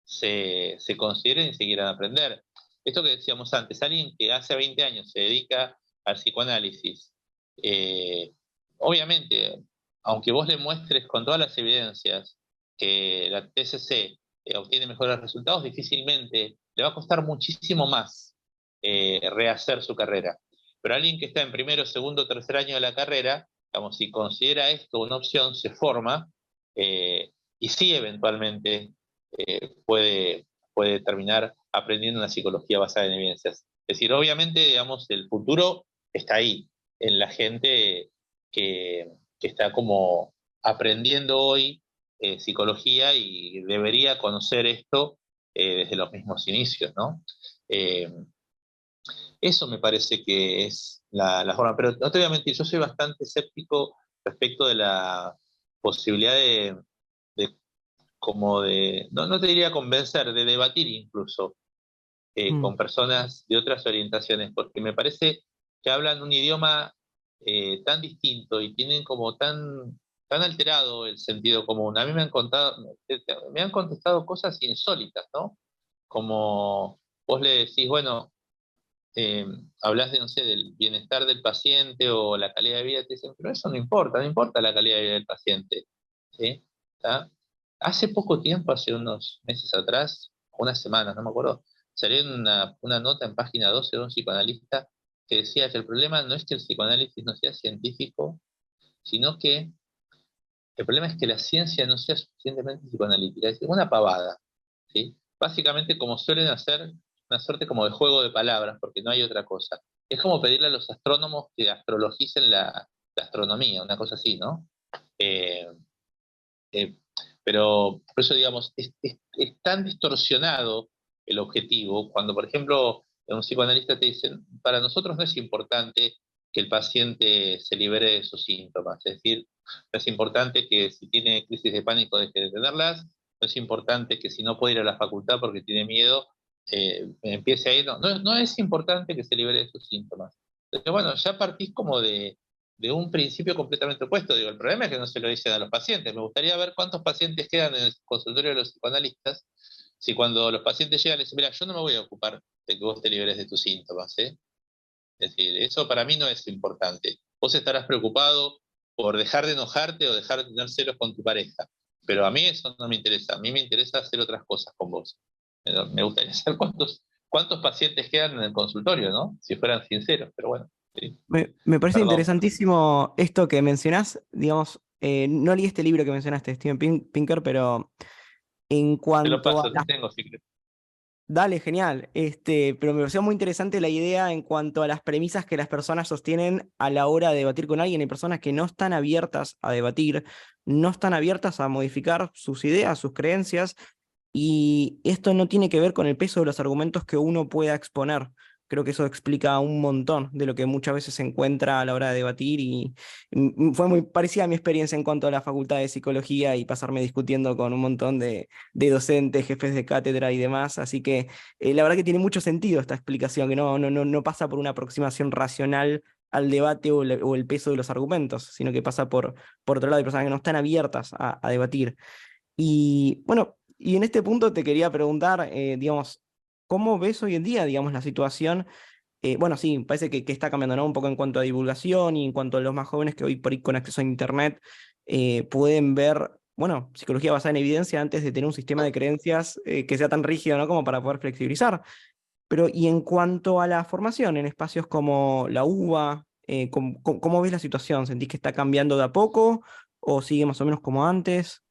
se consideren y se quieran aprender. Esto que decíamos antes, alguien que hace 20 años se dedica al psicoanálisis, eh, obviamente, aunque vos le muestres con todas las evidencias que la TCC obtiene mejores resultados, difícilmente le va a costar muchísimo más rehacer su carrera. Pero alguien que está en primero, segundo, tercer año de la carrera, digamos, si considera esto una opción, se forma y sí eventualmente puede terminar aprendiendo una psicología basada en evidencias. Es decir, obviamente, digamos, el futuro está ahí, en la gente que está como aprendiendo hoy psicología y debería conocer esto desde los mismos inicios, ¿no? Eh, Eso me parece que es la forma, pero no te voy a mentir, yo soy bastante escéptico respecto de la posibilidad de como no te diría convencer, de debatir incluso Mm. con personas de otras orientaciones, porque me parece que hablan un idioma tan distinto y tienen como tan alterado el sentido común. A mí me han contestado cosas insólitas, ¿no? Como vos le decís, bueno, eh, hablas de, no sé, del bienestar del paciente o la calidad de vida, te dicen, pero eso no importa, no importa la calidad de vida del paciente, ¿sí? ¿Está? Hace poco tiempo, hace unos meses atrás, unas semanas, no me acuerdo, salió una nota en página 12 de un psicoanalista que decía que el problema no es que el psicoanálisis no sea científico, sino que el problema es que la ciencia no sea suficientemente psicoanalítica. Es una pavada, ¿sí? Básicamente, como suelen hacer, una suerte como de juego de palabras, porque no hay otra cosa. Es como pedirle a los astrónomos que astrologicen la astronomía, una cosa así, ¿no? Eh, eh, pero por eso, digamos, es tan distorsionado el objetivo cuando, por ejemplo, un psicoanalista te dice, para nosotros no es importante que el paciente se libere de sus síntomas, es decir, no es importante que si tiene crisis de pánico deje de tenerlas, no es importante que si no puede ir a la facultad porque tiene miedo, empiece a ir, no es importante que se libere de sus síntomas. Entonces, bueno, ya partís como de un principio completamente opuesto. Digo, el problema es que no se lo dicen a los pacientes. Me gustaría ver cuántos pacientes quedan en el consultorio de los psicoanalistas si cuando los pacientes llegan les dicen, mira, yo no me voy a ocupar de que vos te liberes de tus síntomas, ¿eh? Es decir, eso para mí no es importante. Vos estarás preocupado por dejar de enojarte o dejar de tener celos con tu pareja, pero a mí eso no me interesa. A mí me interesa hacer otras cosas con vos. Me gustaría saber cuántos pacientes quedan en el consultorio, ¿no? Si fueran sinceros, pero bueno, sí. Me parece Perdón. interesantísimo esto que mencionás, digamos, no leí este libro que mencionaste, Steven Pinker, pero en Te lo cuanto a paso, te tengo si querés. Dale, genial. Pero me pareció muy interesante la idea en cuanto a las premisas que las personas sostienen a la hora de debatir con alguien. Hay personas que no están abiertas a debatir, no están abiertas a modificar sus ideas, sus creencias, y esto no tiene que ver con el peso de los argumentos que uno pueda exponer. Creo que eso explica un montón de lo que muchas veces se encuentra a la hora de debatir y fue muy parecida a mi experiencia en cuanto a la facultad de psicología y pasarme discutiendo con un montón de docentes, jefes de cátedra y demás. Así que la verdad que tiene mucho sentido esta explicación, que no pasa por una aproximación racional al debate o el peso de los argumentos, sino que pasa por otro lado, de personas que no están abiertas a debatir. Y bueno, y en este punto te quería preguntar, digamos, ¿cómo ves hoy en día, digamos, la situación? Bueno, sí, parece que está cambiando, ¿no? Un poco en cuanto a divulgación y en cuanto a los más jóvenes que hoy por ahí con acceso a Internet pueden ver, bueno, psicología basada en evidencia antes de tener un sistema de creencias que sea tan rígido, ¿no? Como para poder flexibilizar. Pero, y en cuanto a la formación en espacios como la UBA, ¿cómo ves la situación? ¿Sentís que está cambiando de a poco o sigue más o menos como antes?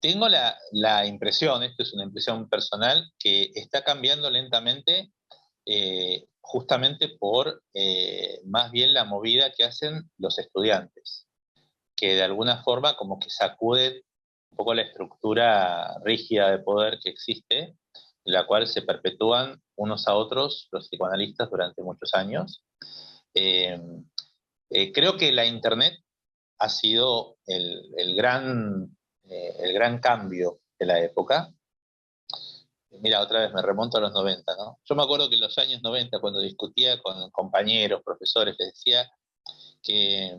Tengo la impresión, esto es una impresión personal, que está cambiando lentamente justamente por más bien la movida que hacen los estudiantes, que de alguna forma como que sacuden un poco la estructura rígida de poder que existe, en la cual se perpetúan unos a otros los psicoanalistas durante muchos años. Eh, Creo que la Internet ha sido el gran cambio de la época. Mira, otra vez me remonto a los 90, ¿no? Yo me acuerdo que en los años 90, cuando discutía con compañeros, profesores, les decía que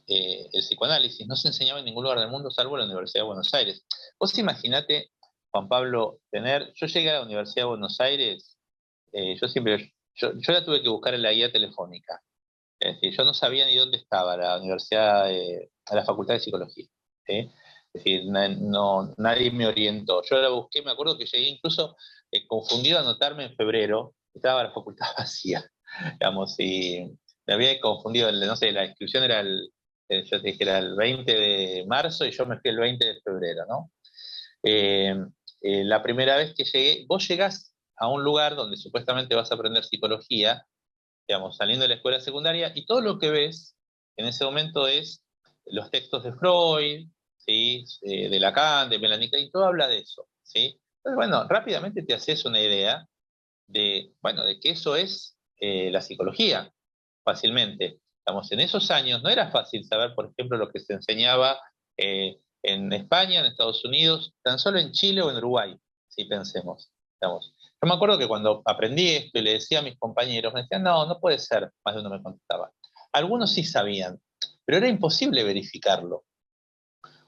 el psicoanálisis no se enseñaba en ningún lugar del mundo salvo en la Universidad de Buenos Aires. Vos imaginate, Juan Pablo, yo llegué a la Universidad de Buenos Aires, yo la tuve que buscar en la guía telefónica. Es decir, yo no sabía ni dónde estaba la universidad, la facultad de psicología. ¿Sí? Es decir, nadie me orientó. Yo la busqué, me acuerdo que llegué incluso confundido a anotarme en febrero, estaba la facultad vacía, digamos, y me había confundido, no sé, la inscripción era yo te dije, era el 20 de marzo y yo me fui el 20 de febrero, ¿no? Eh, la primera vez que llegué, vos llegás a un lugar donde supuestamente vas a aprender psicología, digamos, saliendo de la escuela secundaria, y todo lo que ves en ese momento es los textos de Freud, ¿sí? De Lacan, de Melanie Klein, todo habla de eso. ¿Sí? Entonces, bueno, rápidamente te haces una idea de, bueno, de que eso es la psicología, fácilmente. Estamos en esos años, no era fácil saber, por ejemplo, lo que se enseñaba en España, en Estados Unidos, tan solo en Chile o en Uruguay, si pensemos. Estamos. Yo me acuerdo que cuando aprendí esto y le decía a mis compañeros, me decían, no, no puede ser, más de uno me contestaba. Algunos sí sabían, pero era imposible verificarlo.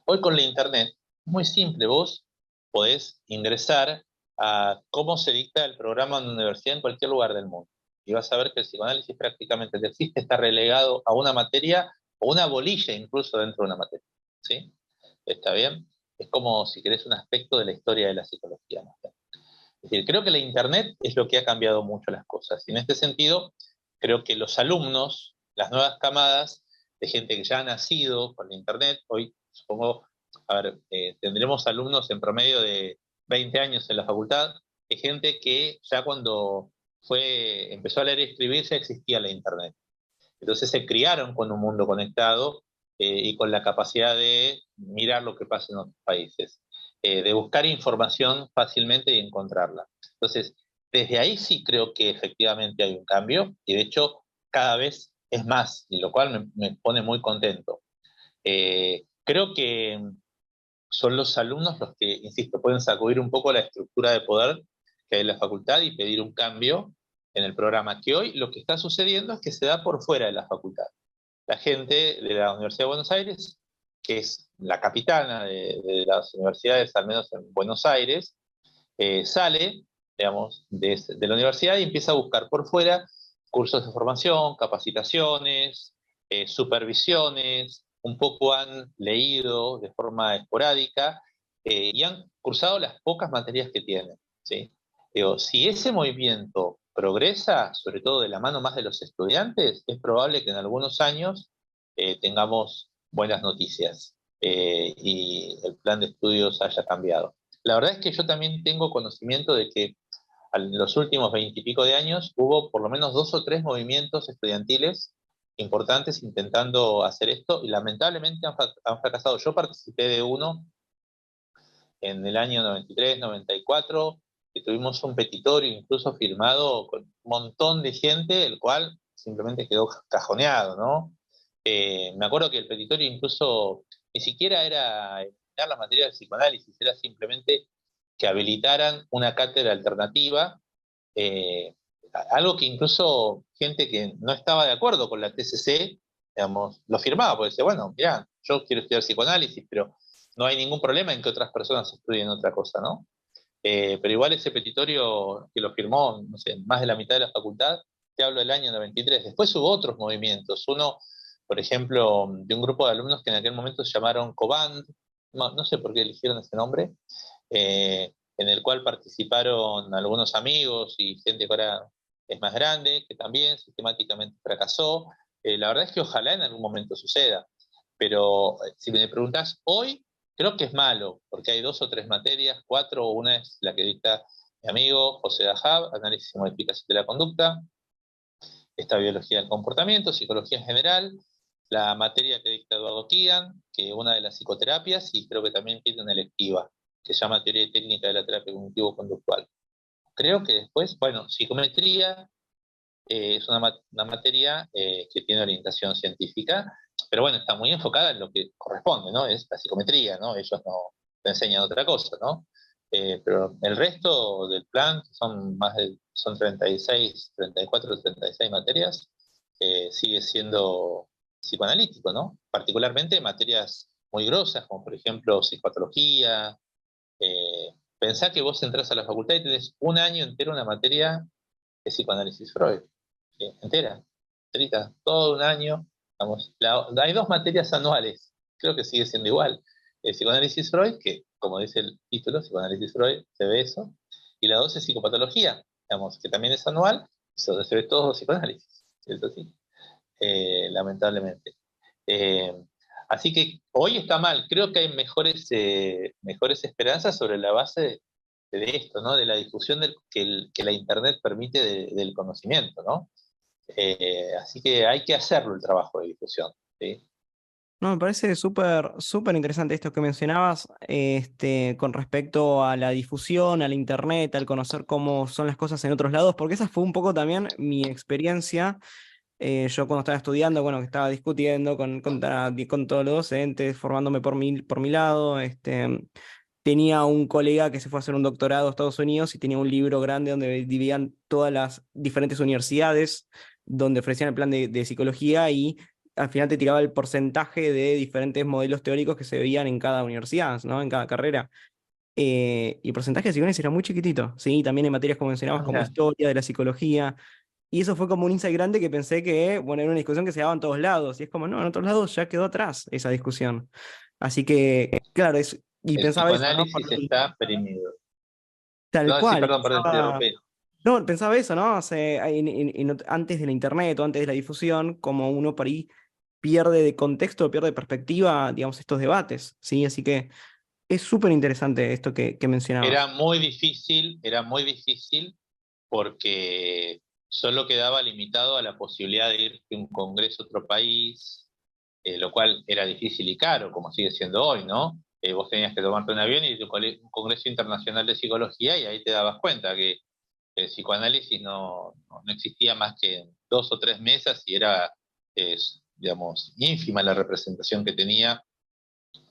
Hoy con la internet es muy simple, vos podés ingresar a cómo se dicta el programa en una universidad en cualquier lugar del mundo. Y vas a ver que el psicoanálisis prácticamente que existe está relegado a una materia o una bolilla incluso dentro de una materia. ¿Sí? ¿Está bien? Es como, si querés, un aspecto de la historia de la psicología. ¿No? Es decir, creo que la Internet es lo que ha cambiado mucho las cosas. Y en este sentido, creo que los alumnos, las nuevas camadas de gente que ya ha nacido con la Internet, hoy supongo, a ver, tendremos alumnos en promedio de 20 años en la facultad, de gente que ya cuando empezó a leer y escribir ya existía la Internet. Entonces se criaron con un mundo conectado y con la capacidad de mirar lo que pasa en otros países, de buscar información fácilmente y encontrarla. Entonces, desde ahí sí creo que efectivamente hay un cambio y de hecho cada vez es más, y lo cual me pone muy contento. Creo que son los alumnos los que, insisto, pueden sacudir un poco la estructura de poder que hay en la facultad y pedir un cambio en el programa, que hoy lo que está sucediendo es que se da por fuera de la facultad. La gente de la Universidad de Buenos Aires, que es la capitana de las universidades, al menos en Buenos Aires, sale, digamos, de la universidad y empieza a buscar por fuera cursos de formación, capacitaciones, supervisiones, un poco han leído de forma esporádica y han cursado las pocas materias que tienen. ¿Sí? Digo, si ese movimiento progresa, sobre todo de la mano más de los estudiantes, es probable que en algunos años tengamos buenas noticias y el plan de estudios haya cambiado. La verdad es que yo también tengo conocimiento de que en los últimos 20 y pico de años hubo por lo menos 2 o 3 movimientos estudiantiles importantes intentando hacer esto y lamentablemente han fracasado. Yo participé de uno en el año 93, 94, que tuvimos un petitorio incluso firmado con un montón de gente, el cual simplemente quedó cajoneado, ¿no? Me acuerdo que el petitorio incluso ni siquiera era eliminar las materias de psicoanálisis, era simplemente que habilitaran una cátedra alternativa, eh, algo que incluso gente que no estaba de acuerdo con la TCC, digamos, lo firmaba, porque decía, bueno, mirá, yo quiero estudiar psicoanálisis, pero no hay ningún problema en que otras personas estudien otra cosa, ¿no? Pero igual ese petitorio que lo firmó, no sé, más de la mitad de la facultad, te hablo del año 93. Después hubo otros movimientos. Uno, por ejemplo, de un grupo de alumnos que en aquel momento se llamaron Coband, no sé por qué eligieron ese nombre, en el cual participaron algunos amigos y gente que ahora es más grande, que también sistemáticamente fracasó. La verdad es que ojalá en algún momento suceda, pero si me preguntas hoy, creo que es malo, porque hay 2 o 3 materias, 4, una es la que dicta mi amigo José Dajab, análisis y modificación de la conducta, esta biología del comportamiento, psicología en general, la materia que dicta Eduardo Kian, que es una de las psicoterapias, y creo que también tiene una electiva, que se llama Teoría y Técnica de la Terapia Cognitivo-Conductual. Creo que después, bueno, psicometría es una materia que tiene orientación científica, pero bueno, está muy enfocada en lo que corresponde, ¿no? Es la psicometría, ¿no? Ellos no te enseñan otra cosa, ¿no? Pero el resto del plan, que son 36, 34, 36 materias, sigue siendo psicoanalítico, ¿no? Particularmente materias muy grosas, como por ejemplo psicopatología. Pensá que vos entrás a la facultad y tenés un año entero una materia de psicoanálisis Freud, entera, enterita, todo un año. Vamos, hay 2 materias anuales, creo que sigue siendo igual. El psicoanálisis Freud, que como dice el título, psicoanálisis Freud, se ve eso, y la 2 es psicopatología, digamos, que también es anual, eso se ve todo psicoanálisis, es así, lamentablemente. Eh, Así que hoy está mal, creo que hay mejores esperanzas sobre la base de esto, ¿no? De la difusión que la Internet permite del conocimiento, ¿no? Así que hay que hacerlo el trabajo de difusión, ¿sí? No, me parece súper, súper interesante esto que mencionabas, con respecto a la difusión, a la internet, al conocer cómo son las cosas en otros lados, porque esa fue un poco también mi experiencia. Yo cuando estaba estudiando, bueno, que estaba discutiendo con todos los docentes, formándome por mi lado, tenía un colega que se fue a hacer un doctorado a Estados Unidos y tenía un libro grande donde dividían todas las diferentes universidades donde ofrecían el plan de psicología y al final te tiraba el porcentaje de diferentes modelos teóricos que se veían en cada universidad, ¿no? En cada carrera. Y el porcentaje de psicoanálisis era muy chiquitito, ¿sí? También en materias como mencionabas, Ah, como mira, historia de la psicología. Y eso fue como un insight grande que pensé que, bueno, era una discusión que se daba en todos lados. Y es como, no, en otros lados ya quedó atrás esa discusión. Así que, claro, y el pensaba eso, ¿no? psicoanálisis está perimido. Tal No, sí, cual. perdón, te interrumpí. No, pensaba eso, ¿no? Antes de la internet o antes de la difusión, como uno por ahí pierde de contexto, pierde de perspectiva, digamos, estos debates, ¿sí? Así que es súper interesante esto que mencionabas. Era muy difícil porque solo quedaba limitado a la posibilidad de ir a un congreso a otro país, lo cual era difícil y caro, como sigue siendo hoy, ¿no? Vos tenías que tomarte un avión y ir a un congreso internacional de psicología y ahí te dabas cuenta que el psicoanálisis no existía más que en 2 o 3 mesas y era, digamos, ínfima la representación que tenía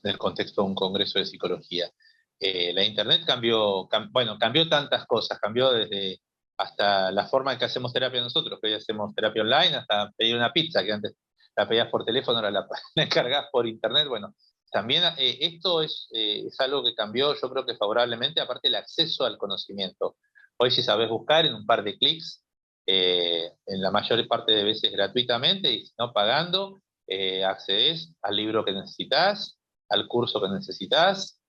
del contexto de un congreso de psicología. La Internet bueno, cambió tantas cosas, cambió desde hasta la forma en que hacemos terapia nosotros, que hoy hacemos terapia online, hasta pedir una pizza, que antes la pedías por teléfono, ahora la encargás por Internet. Bueno, también esto es algo que cambió, yo creo que favorablemente, aparte el acceso al conocimiento. Hoy si sabes buscar en un par de clics, en la mayor parte de veces gratuitamente y si no pagando, accedes al libro que necesitas, al curso que necesitas,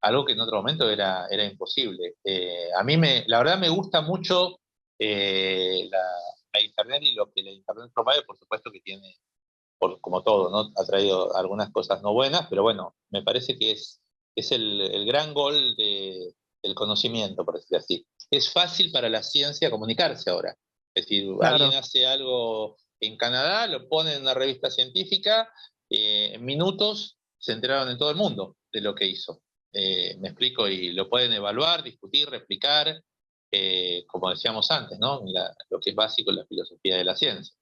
algo que en otro momento era imposible. La verdad me gusta mucho la Internet y lo que la Internet promueve, por supuesto que tiene, como todo, ¿no? Ha traído algunas cosas no buenas, pero bueno, me parece que es es el gran gol del conocimiento, por decirlo así. Es fácil para la ciencia comunicarse ahora. Es decir, alguien Claro. hace algo en Canadá, lo pone en una revista científica, en minutos se enteraron en todo el mundo de lo que hizo. Me explico, y lo pueden evaluar, discutir, replicar, como decíamos antes, ¿no? Lo que es básico en la filosofía de la ciencia.